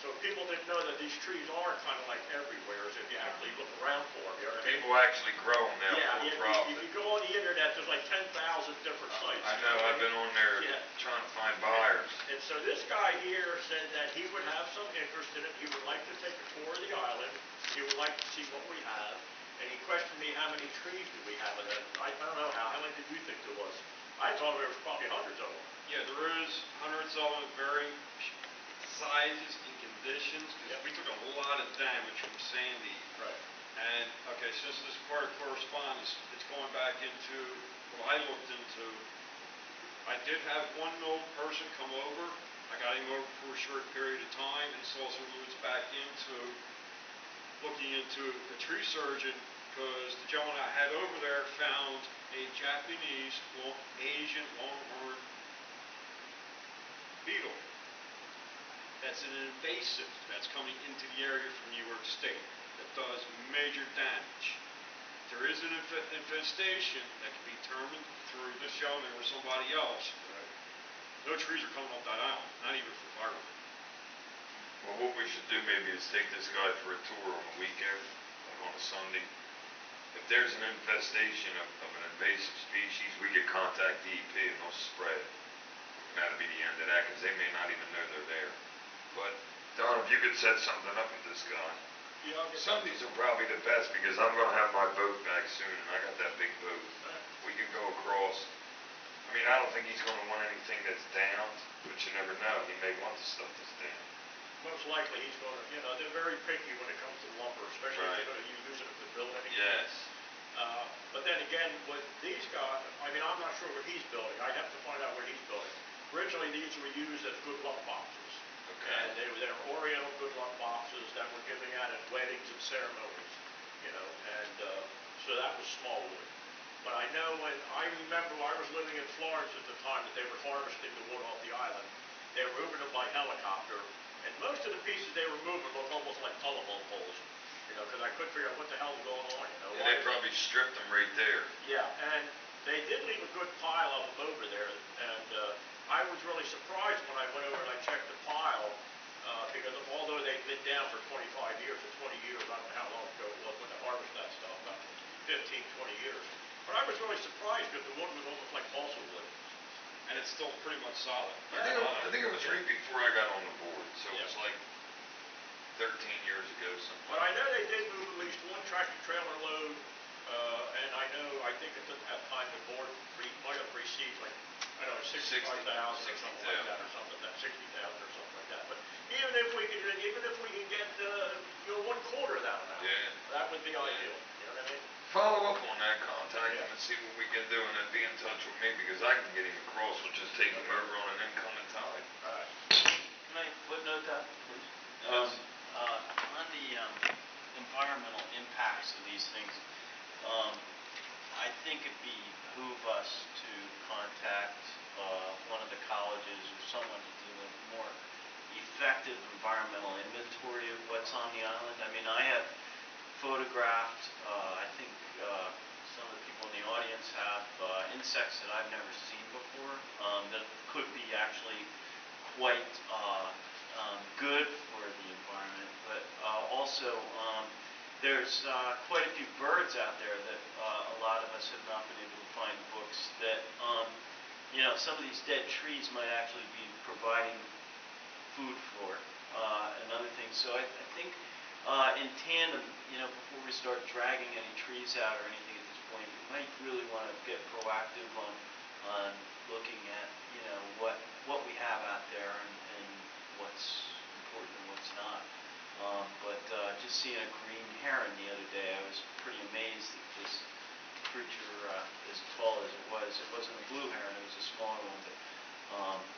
So people didn't know that these trees are kind of like everywhere, as if you actually look around for them, you know what I mean? People actually grow them now Yeah, for if profit. you go on the internet, there's like 10,000 different sites. I know, I've been on there Yeah. trying to find buyers. And so this guy here said that he would have some interest in it. He would like to take a tour of the island. He would like to see what we have. And he questioned me, how many trees do we have? And I don't know, how many did you think there was? I thought there was probably hundreds of them. Yeah, there is hundreds of them, varying sizes and conditions, because Yeah. we took a lot of damage from Sandy. Right. And, okay, since this part of correspondence, it's going back into what I looked into. I I did have one mill person come over. I got him over for a short period of time, and this also moves back into looking into a tree surgeon, because the gentleman I had over there found a Japanese, Asian longhorn beetle. That's an invasive that's coming into the area from New York State that does major damage. There is an infestation that can be determined through this gentleman or somebody else. No trees are coming off that island, not even for firewood. Well, what we should do maybe is take this guy for a tour on a weekend, like on a Sunday. If there's an infestation of an invasive species, we could contact DEP and they'll spray it. And that'll be the end of that, because they may not even know they're there. But, Don, if you could set something up with this guy. Yeah, I'll get Sundays are probably the best, because I'm gonna have my boat back soon, and I got that big boat. We can go across. I mean, I don't think he's gonna want anything that's down, but you never know. He may want the stuff that's down. most likely he's gonna, they're very picky when it comes to lumber, especially if Right. they're gonna use it to build anything. Yes. But then again, with these guys, I mean, I'm not sure what he's building. I'd have to find out what he's building. Originally, these were used as good luck boxes. Okay. And they were oriental good luck boxes that were given out at weddings and ceremonies, and so that was small wood. But I know I remember I was living in Florence at the time that they were harvesting the wood off the island. They were moving them by helicopter, and most of the pieces they were moving looked almost like telephone poles, because I couldn't figure out what the hell was going on, Yeah, they probably stripped them right there. Yeah, and they did leave a good pile of them over there, and I was really surprised when I went over and I checked the pile, because although they've been down for 25 years or 20 years, I don't know how long ago it was when they harvested that stuff, about 15, 20 years. But I was really surprised because the wood was almost like balsa wood. And it's still pretty much solid. I think it was right before I got on the board, so it was Yeah. like 13 years ago something. But I know they did move at least one tractor trailer load, and I think at that time the board might have received like, I don't know, 65,000 or something like that, or something, that 60,000 or something like that. But even if we can get, one quarter of that amount, Yeah. that would be ideal, you know what I mean? Follow up on that, contact him Yeah. and see what we can do, and then be in touch with me, because I can get him across with just taking him over on an incoming tide. All right. Can I footnote that, please? Yes. On the environmental impacts of these things, I think it'd behoove us to contact one of the colleges or someone to do a more effective environmental inventory of what's on the island. I mean, I have photographed, I think some of the people in the audience have insects that I've never seen before, that could be actually quite good for the environment, but also there's quite a few birds out there that a lot of us have not been able to find books that, some of these dead trees might actually be providing food for, and other things. So I think in tandem, before we start dragging any trees out or anything at this point, we might really want to get proactive on looking at, what we have out there and what's important and what's not. But just seeing a green heron the other day, I was pretty amazed that this creature, as tall as it wasn't a blue heron, it was a smaller one. But,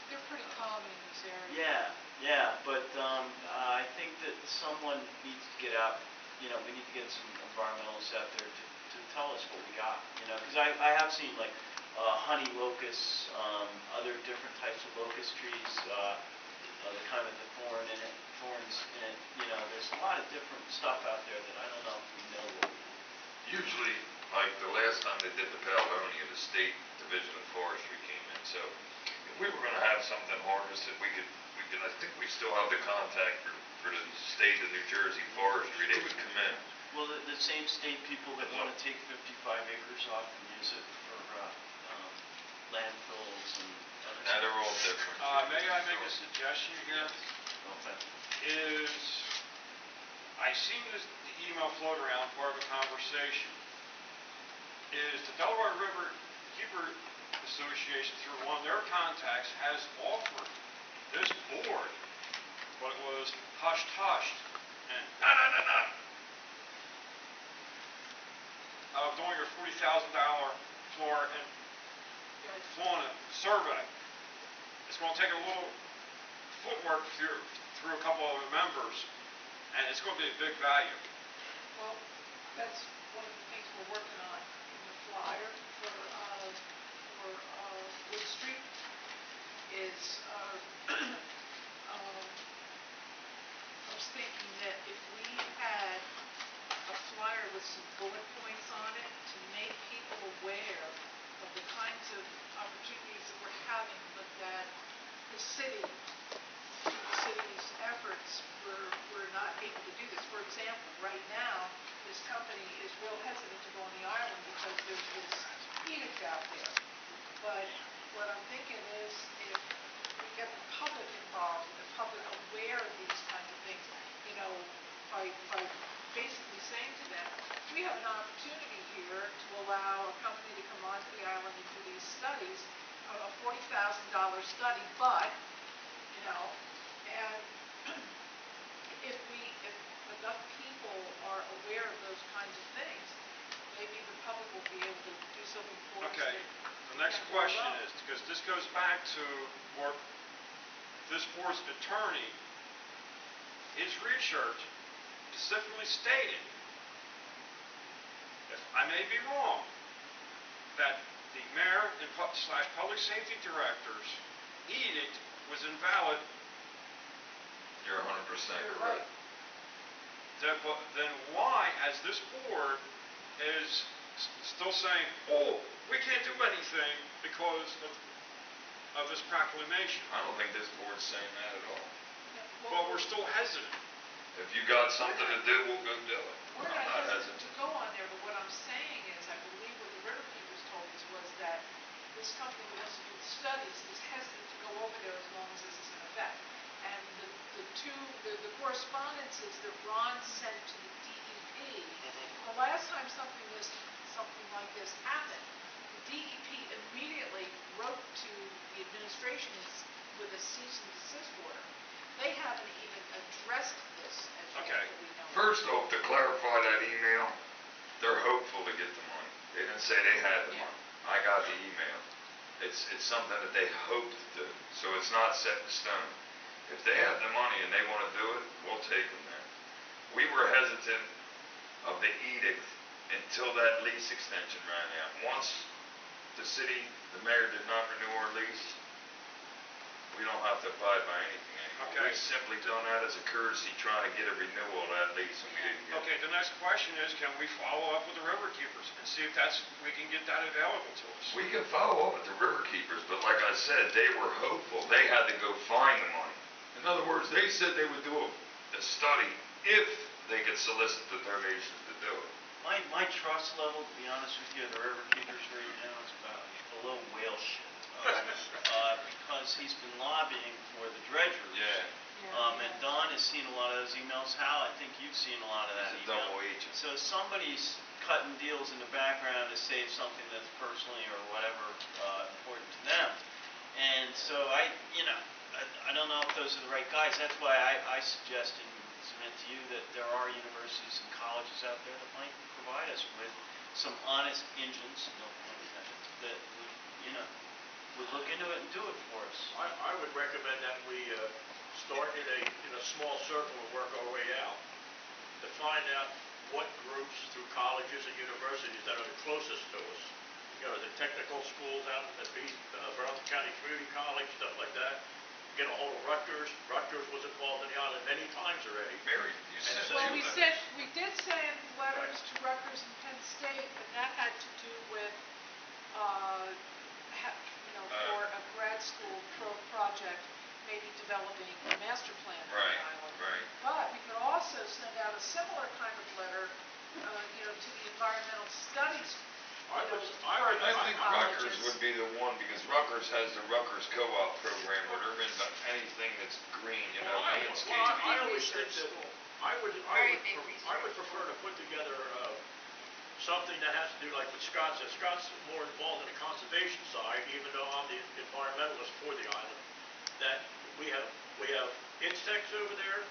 They're pretty common in this area. yeah, but I think that someone needs to get out, we need to get some environmentalists out there to tell us what we got, because I have seen like honey locusts, other different types of locust trees, the kind with the thorns in it, there's a lot of different stuff out there that I don't know if we know what we do. Usually, like the last time they did the Paleonia, the State Division of Forestry came in, so if we were gonna have something harvested, we could, I think we still have the contact for the state of New Jersey Forestry, they would come in. Well, the same state people that want to take 55 acres off and use it for landfills and other Now they're all different. May I make a suggestion here? Okay. Is, I seen the email float around, part of a conversation, is the Delaware River Keeper Association, through one of their contacts, has offered this board what was hushed, and doing a $40,000 floor and fauna survey. It's gonna take a little footwork through a couple of the members, and it's gonna be a big value. Well, that's one of the things we're working on in the flyer for Wood Street is, I was thinking that if we had a flyer with some bullet points on it to make people aware of the kinds of opportunities that we're having, but that the city, through the city's efforts, we're not able to do this. For example, right now, this company is real hesitant to go on the island because there's this edict out there. But what I'm thinking is if we get the public involved, and the public aware of these kinds of things, you know, by basically saying to them, we have an opportunity here to allow a company to come onto the island and do these studies, a $40,000 study, but, you know, and if enough people are aware of those kinds of things, maybe the public will be able to do something for us. Okay, the next question is, because this goes back to what this board's attorney, his research specifically stated, I may be wrong, that the mayor and / public safety director's edict was invalid. You're 100% correct. Then why, as this board is still saying, oh, we can't do anything because of this proclamation? I don't think this board's saying that at all. But we're still hesitant. If you got something to do, we'll go do it. We're I'm not not hesitant to hesitant. go on there, but what I'm saying is, I believe what the Riverkeepers told us was that this company that wants to do the studies is hesitant to go over there as long as this is in effect. And the correspondences that Ron sent to the DEP, the last time something like this happened, the DEP immediately wrote to the administration with a cease and desist order. They haven't even addressed this as yet. Okay. That we know of. First off, to clarify that email, they're hopeful to get the money. They didn't say they had the money. I got the email. It's something that they hope to do, so it's not set in stone. If they have the money and they want to do it, we'll take them there. We were hesitant of the edict until that lease extension ran out. Once the city, the mayor did not renew our lease, we don't have to abide by anything anymore. Okay. We've simply done that as a courtesy, trying to get a renewal of that lease, and we didn't get it. Okay, the next question is, can we follow up with the Riverkeepers and see if we can get that available to us? We can follow up with the Riverkeepers, but like I said, they were hopeful. They had to go find the money. In other words, they said they would do a study if they could solicit the donations to do it. My trust level, to be honest with you, the Riverkeepers right now is about below whale shit. Because he's been lobbying for the dredgers. And Don has seen a lot of those emails. Hal, I think you've seen a lot of that He's a email. double agent. So somebody's cutting deals in the background to save something that's personally or whatever important to them. And so I don't know if those are the right guys. That's why I suggested and submit to you that there are universities and colleges out there that might provide us with some honest engines, no pun intended, that would look into it and do it for us. I would recommend that we start in a small circle and work our way out to find out what groups through colleges and universities that are the closest to us. You know, the technical schools out at Burlington County Community College, stuff like that. Get a hold of Rutgers. Rutgers was involved in the island many times already. Mary, you said Well, two we letters. did send letters to Rutgers and Penn State, and that had to do with, for a grad school project, maybe developing a master plan for the island. Right. But we could also send out a similar kind of letter, to the environmental studies. I think Rutgers would be the one, because Rutgers has the Rutgers Co-op program where they're into anything that's green, landscape. I always think that I would prefer to put together something that has to do like what Scott said. Scott's more involved in the conservation side, even though I'm the environmentalist for the island. That we have insects over there,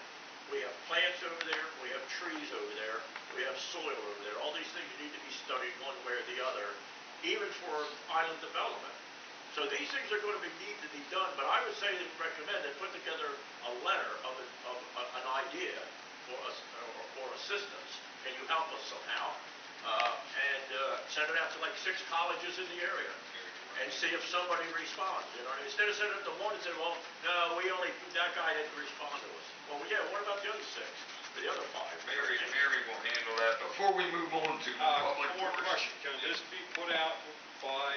we have plants over there, we have trees over there, we have soil over there. All these things need to be studied one way or the other, even for island development. So these things are going to need to be done, but I would say that recommend that put together a letter of an idea for us, or for assistance. Can you help us somehow? And send it out to like 6 colleges in the area and see if somebody responds. You know, instead of sending it to one and say, well, no, that guy didn't respond to us. Well, yeah, what about the other 6? The other 5? Mary will handle that. Before we move on to public One more portion. question, can this be put out by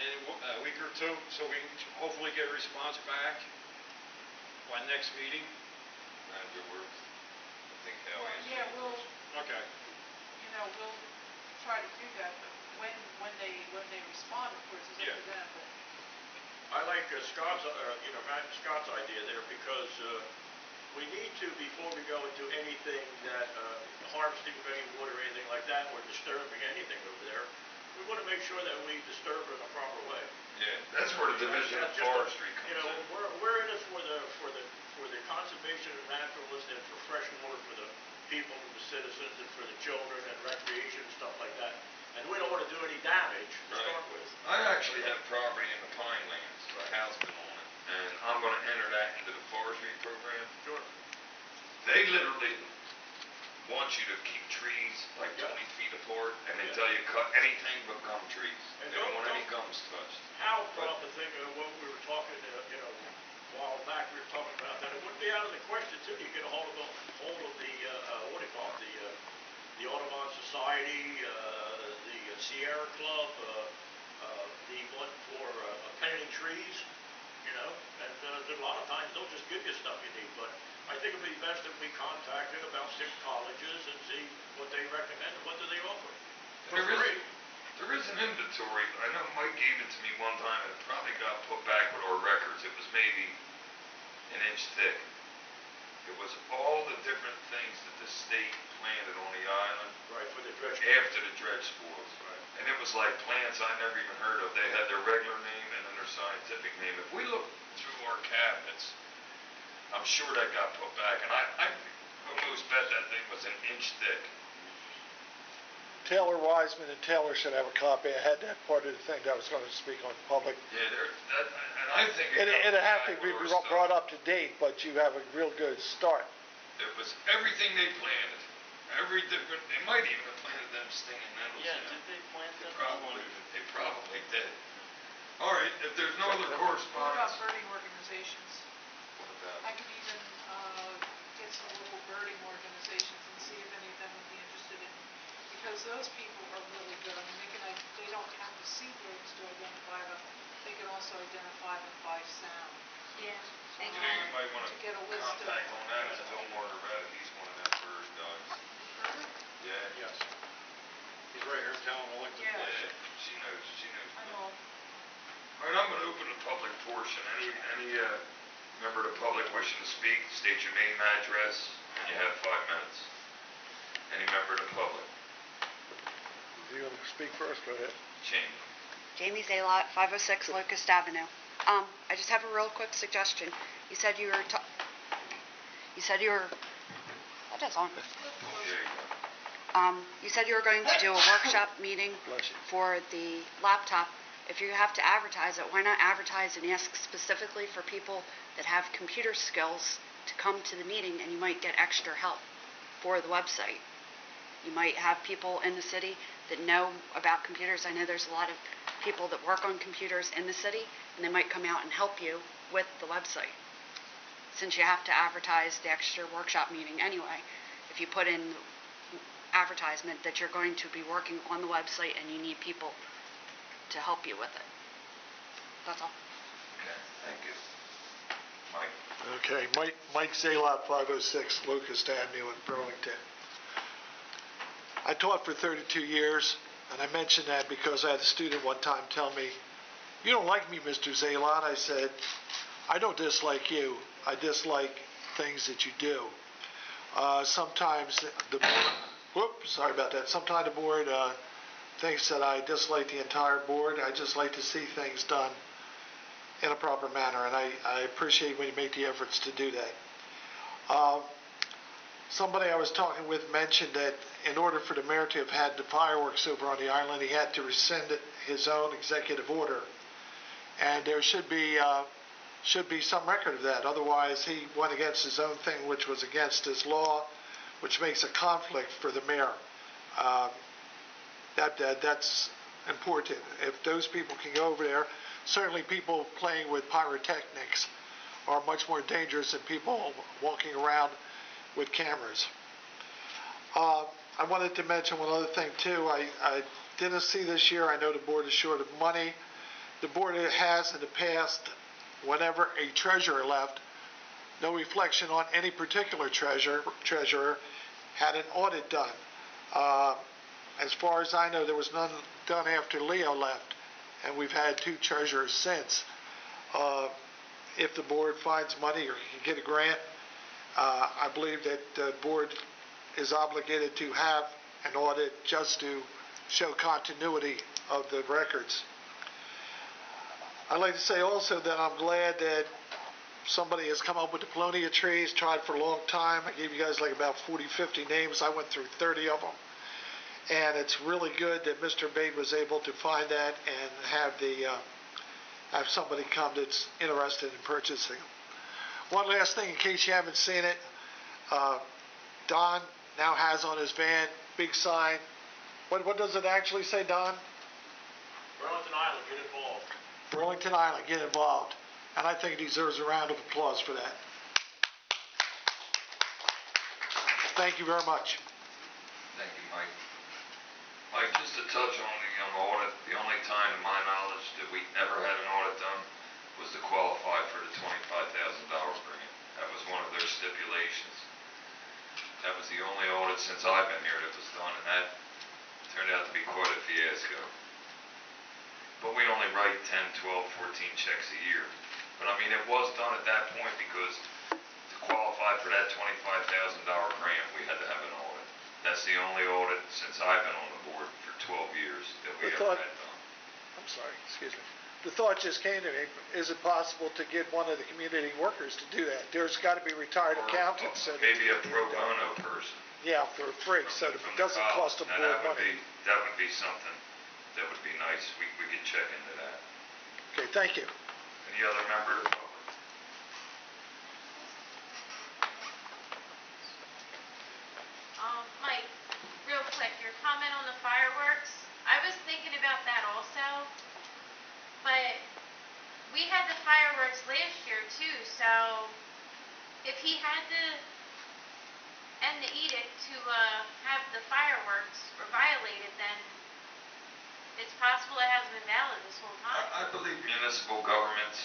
in a week or 2, so we can hopefully get a response back by next meeting? Manager works. I think Hal Well, answered yeah, the we'll, question. Okay. we'll try to do that, but when they respond, of course, is up to them, but. I like Scott's idea there, because we need to, before we go into anything that harvesting of any water or anything like that, or disturbing anything over there, we want to make sure that we disturb it in a proper way. Yeah, that's where the Division of Forestry comes in. We're in it for the conservation of naturalist and for fresh water for the people and the citizens and for the children and recreation and stuff like that. And we don't want to do any damage to start with. I actually have property in the Pinelands. Hal's been on it, and I'm going to enter that into the forestry program. Sure. They literally want you to keep trees like 20 feet apart, and they tell you cut anything but gum trees. They don't want any gums touched. Hal brought up the thing when we were talking, a while back, we were talking about that. It wouldn't be out of the question, too, you get a hold of the what do you call it, the Audubon Society, the Sierra Club, the one for planting trees, and a lot of times they'll just give you stuff you need, but I think it'd be best if we contacted about 6 colleges and see what they recommend and what do they offer. For free. There is an inventory. I know Mike gave it to me one time, and it probably got put back with our records. It was maybe an inch thick. It was all the different things that the state planted on the island. Right, for the dredge. After the dredge spoils. Right. And it was like plants I never even heard of. They had their regular name and then their scientific name. If we look through our cabinets, I'm sure that got put back. And I almost bet that thing was an inch thick. Taylor Wiseman and Taylor should have a copy. I had that part of the thing that I was going to speak on public. Yeah, and I think It'd have to be brought up to date, but you have a real good start. It was everything they planted. Every different, they might even have planted them stinging nettles. Yeah, did they plant them? They probably did. All right, if there's no other What correspondence. about birding organizations? What about? I could even get some local birding organizations and see if any of them would be interested in, because those people are really good. I mean, they don't have to see birds to identify them. They can also identify them by sound. Yeah. So you might want To to get a list of. contact on that is Bill Margaret. He's one of them bird guys. Yeah. Yes. He's right here in town, Wellington. Yeah. Yeah, she knows. I know. All right, I'm going to open the public portion. Any member of the public wishing to speak, state your name, address, and you have 5 minutes. Any member of the public? If you want to speak first, go ahead. Jamie. Jamie Zaylot, 506 Locust Avenue. I just have a real quick suggestion. You said you were, that is on. There you go. You said you were going to do a workshop meeting Bless you. for the laptop. If you have to advertise it, why not advertise and ask specifically for people that have computer skills to come to the meeting, and you might get extra help for the website. You might have people in the city that know about computers. I know there's a lot of people that work on computers in the city, and they might come out and help you with the website. Since you have to advertise the extra workshop meeting anyway, if you put in advertisement that you're going to be working on the website and you need people to help you with it. That's all. Okay, thank you. Mike. Okay, Mike Zaylot, 506 Locust Avenue in Burlington. I taught for 32 years, and I mentioned that because I had a student one time tell me, "You don't like me, Mr. Zaylot." I said, "I don't dislike you. I dislike things that you do." Sometimes the board, sorry about that. Sometimes the board thinks that I dislike the entire board. I just like to see things done in a proper manner, and I appreciate when you make the efforts to do that. somebody I was talking with mentioned that in order for the mayor to have had the fireworks over on the island, he had to rescind his own executive order. And there should be some record of that. Otherwise, he went against his own thing, which was against his law, which makes a conflict for the mayor. That's important. If those people can go over there, certainly people playing with pyrotechnics are much more dangerous than people walking around with cameras. I wanted to mention one other thing too. I didn't see this year. I know the board is short of money. The board has in the past, whenever a treasurer left, no reflection on any particular treasurer, had an audit done. As far as I know, there was none done after Leo left, and we've had 2 treasurers since. If the board finds money or can get a grant, I believe that the board is obligated to have an audit just to show continuity of the records. I'd like to say also that I'm glad that somebody has come up with the Polonia trees, tried for a long time. I gave you guys like about 40, 50 names. I went through 30 of them. And it's really good that Mr. Bate was able to find that and have somebody come that's interested in purchasing them. One last thing, in case you haven't seen it, Don now has on his van, big sign. What does it actually say, Don? Burlington Island, get involved. Burlington Island, get involved. And I think he deserves a round of applause for that. Thank you very much. Thank you, Mike. Mike, just to touch on the audit, the only time to my knowledge that we ever had an audit done was to qualify for the $25,000 grant. That was one of their stipulations. That was the only audit since I've been here that was done, and that turned out to be quite a fiasco. But we only write 10, 12, 14 checks a year. But I mean, it was done at that point because to qualify for that $25,000 grant, we had to have an audit. That's the only audit since I've been on the board for 12 years that we ever had done. I'm sorry, excuse me. The thought just came to me, is it possible to get one of the community workers to do that? There's got to be retired accountants. Maybe a pro bono person. Yeah, for free, so it doesn't cost the board money. That would be something that would be nice. We could check into that. Okay, thank you. Any other member of the public? Mike, real quick, your comment on the fireworks, I was thinking about that also, but we had the fireworks last year too, so if he had to end the edict to have the fireworks or violate it, then it's possible it hasn't been valid this whole time. I believe municipal governments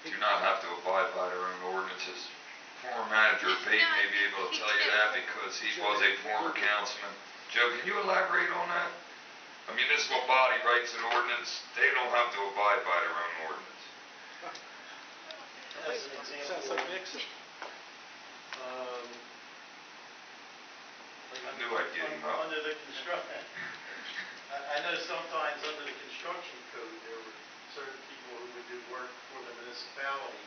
do not have to abide by their own ordinances. Former manager Bate may be able to tell you that because he was a former councilman. Joe, can you elaborate on that? A municipal body writes an ordinance, they don't have to abide by their own ordinance. As an example, Sounds like Nixon. I knew I'd get him up. Under the construction, I know sometimes under the construction code, there were certain people who would do work for the municipality,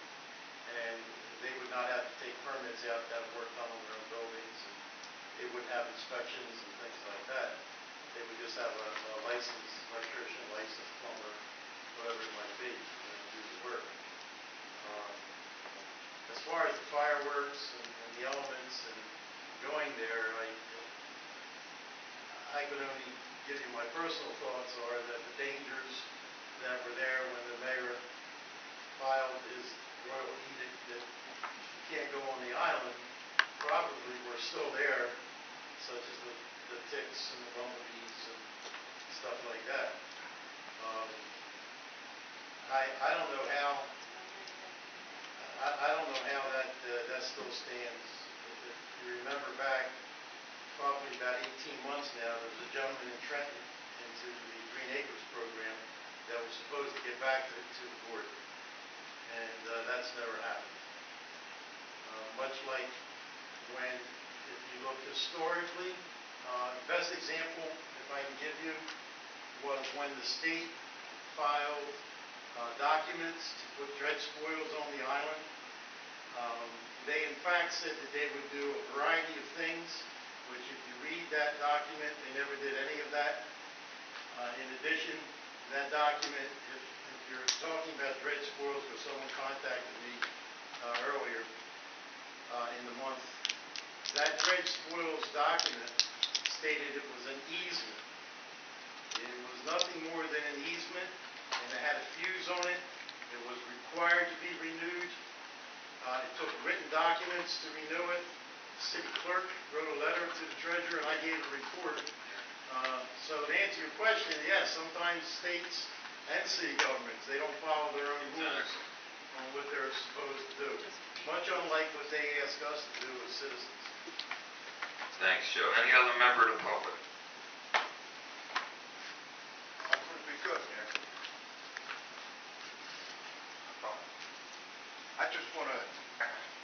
and they would not have to take permits out that work done on their own buildings, and they wouldn't have inspections and things like that. They would just have a licensed electrician, licensed plumber, whatever it might be, do the work. As far as the fireworks and the elements and going there, I could only give you my personal thoughts are that the dangers that were there when the mayor filed his royal edict that you can't go on the island probably were still there, such as the ticks and the bumblebees and stuff like that. I don't know how. I don't know how that still stands. If you remember back, probably about 18 months now, there was a gentleman in Trenton into the Green Acres program that was supposed to get back to the board, and that's never happened. Much like when, if you look historically, best example, if I can give you, was when the state filed documents to put dredge spoils on the island. They in fact said that they would do a variety of things, which if you read that document, they never did any of that. In addition, that document, if you're talking about dredge spoils, because someone contacted me earlier in the month, that dredge spoils document stated it was an easement. It was nothing more than an easement, and it had a fuse on it. It was required to be renewed. It took written documents to renew it. The city clerk wrote a letter to the treasurer, and I gave a report. So to answer your question, yes, sometimes states and city governments, they don't follow their own rules on what they're supposed to do. Much unlike what they ask us to do as citizens. Thanks, Joe. Any other member of the public? I'm going to be good, man. I just want to,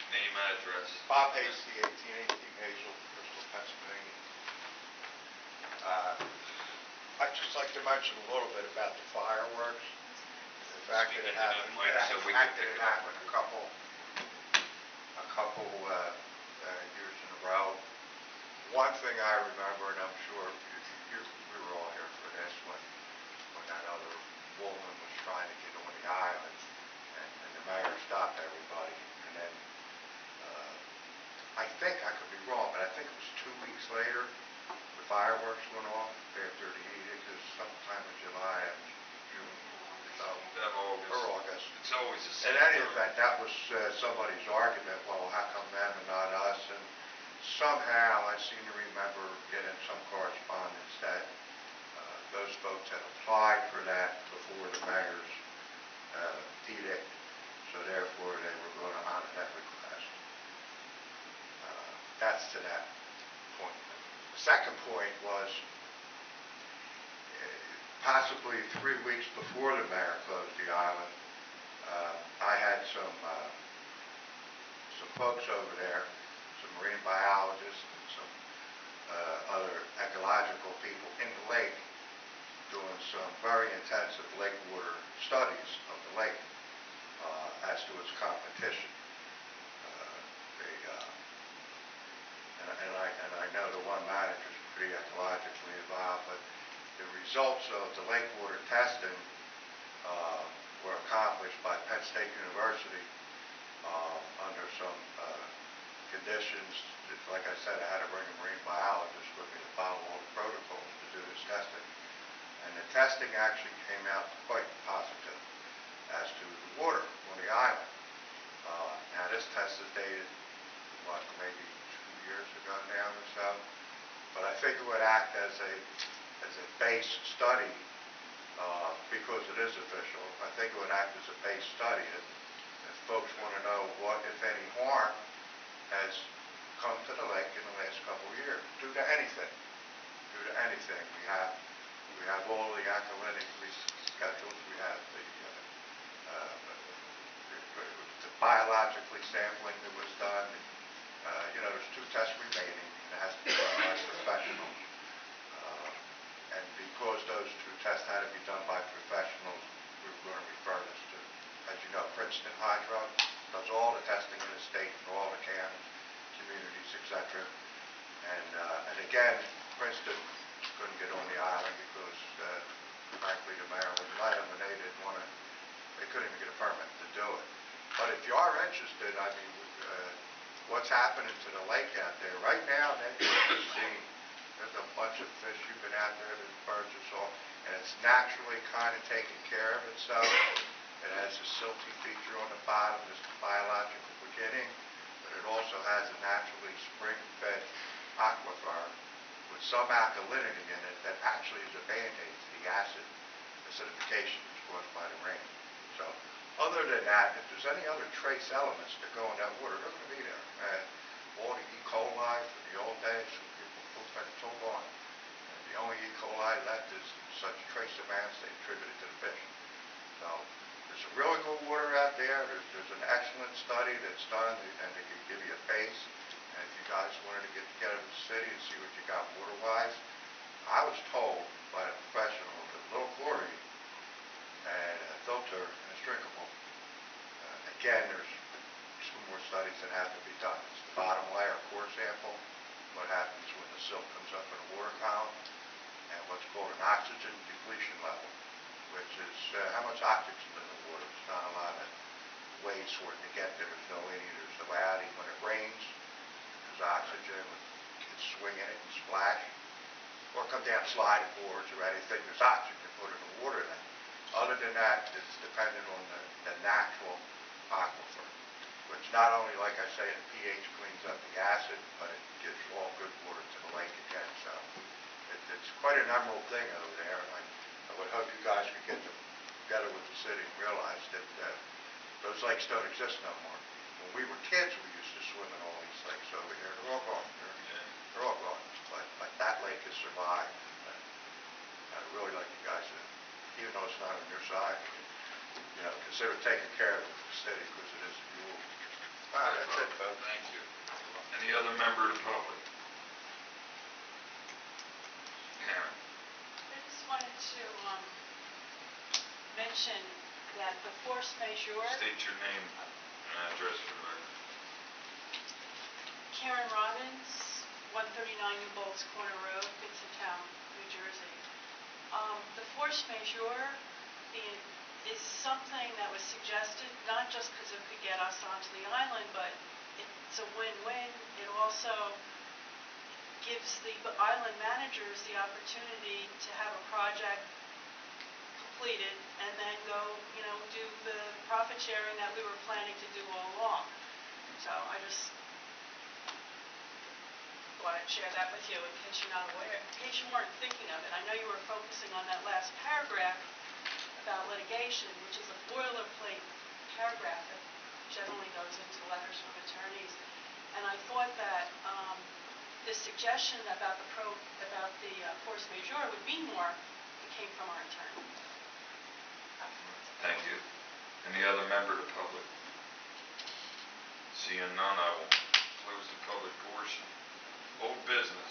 Name, address. Bob Hasty, 1818 Hazel, Bristol, Pennsylvania. I'd just like to mention a little bit about the fireworks. The fact that it happened, a couple years in a row. One thing I remember, and I'm sure we were all here for this, when that other woman was trying to get on the island, and the mayor stopped everybody, and then I think, I could be wrong, but I think it was 2 weeks later, the fireworks went off after the edict, because sometime in July and June, so, or August. It's always the In same. any event, that was somebody's argument, well, how come them and not us? And somehow I seem to remember getting some correspondence that those folks had applied for that before the mayor's edict, so therefore they were going to honor that request. That's to that point. The second point was possibly 3 weeks before the mayor closed the island, I had some folks over there, some marine biologists and some other ecological people in the lake doing some very intensive lake water studies of the lake as to its competition. And I know the one manager is pretty ecologically involved, but the results of the lake water testing were accomplished by Penn State University under some conditions. Like I said, I had to bring a marine biologist with me to follow all the protocols to do this testing. And the testing actually came out quite positive as to the water on the island. Now this test is dated, maybe 2 years ago now or so, but I think it would act as a base study, because it is official. I think it would act as a base study if folks want to know what, if any, harm has come to the lake in the last couple of years, due to anything. We have all the alkalinity schedules, we have the biologically sampling that was done. There's 2 tests remaining, and it has to be done by professionals. And because those 2 tests had to be done by professionals, we were going to refer this to, as you know, Princeton Hydro does all the testing in the state for all the counties, communities, etc. And again, Princeton couldn't get on the island because, frankly, the mayor wouldn't let them, and they couldn't even get a permit to do it. But if you are interested, I mean, what's happening to the lake out there right now, there's a bunch of fish. You've been out there, there's birds and so on, and it's naturally kind of taking care of itself. It has a silty feature on the bottom, this biological beginning, but it also has a naturally spring-fed aquifer with some alkalinity in it that actually is a band-aid to the acid acidification that's caused by the rain. So other than that, if there's any other trace elements that go in that water, they're going to be there. All the E. coli from the old days, when people put that tool on, the only E. coli left is such trace amounts they attributed to the fish. So there's some really good water out there. There's an excellent study that's done, and they can give you a base. And if you guys wanted to get together with the city and see what you got water-wise, I was told by a professional that a little chlorine and a filter and it's drinkable. Again, there's 2 more studies that have to be silt comes up in a water column, and what's called an oxygen depletion level, which is how much oxygen in the water. There's not a lot of ways for it to get there. There's no in, there's no out. Even when it rains, there's oxygen. Kids swing in it and splash, or come down sliding boards or anything. There's oxygen put in the water then. Other than that, it's dependent on the natural aquifer, which not only, like I say, the pH cleans up the acid, but it gives all good water to the lake again. So it's quite an emerald thing over there. And I would hope you guys could get together with the city and realize that those lakes don't exist no more. When we were kids, we used to swim in all these lakes over here. They're all gone. They're all gone. But that lake has survived. And I'd really like you guys to, even though it's not on your side, consider taking care of it for the city, because it is a jewel. All right, that's it, folks. Thank you. Any other member of the public? Karen? I just wanted to mention that the force majeure, State your name and address for the record. Karen Robbins, 139 New Bolts Corner Road, Town, New Jersey. The force majeure is something that was suggested, not just because it could get us onto the island, but it's a win-win. It also gives the island managers the opportunity to have a project completed and then go, do the profit sharing that we were planning to do all along. So I just thought I'd share that with you in case you're not aware, in case you weren't thinking of it. I know you were focusing on that last paragraph about litigation, which is a boilerplate paragraph that generally goes into letters from attorneys. And I thought that the suggestion about the force majeure would mean more if it came from our attorney. Thank you. Any other member of the public? Seeing none, I will close the public portion. Old business.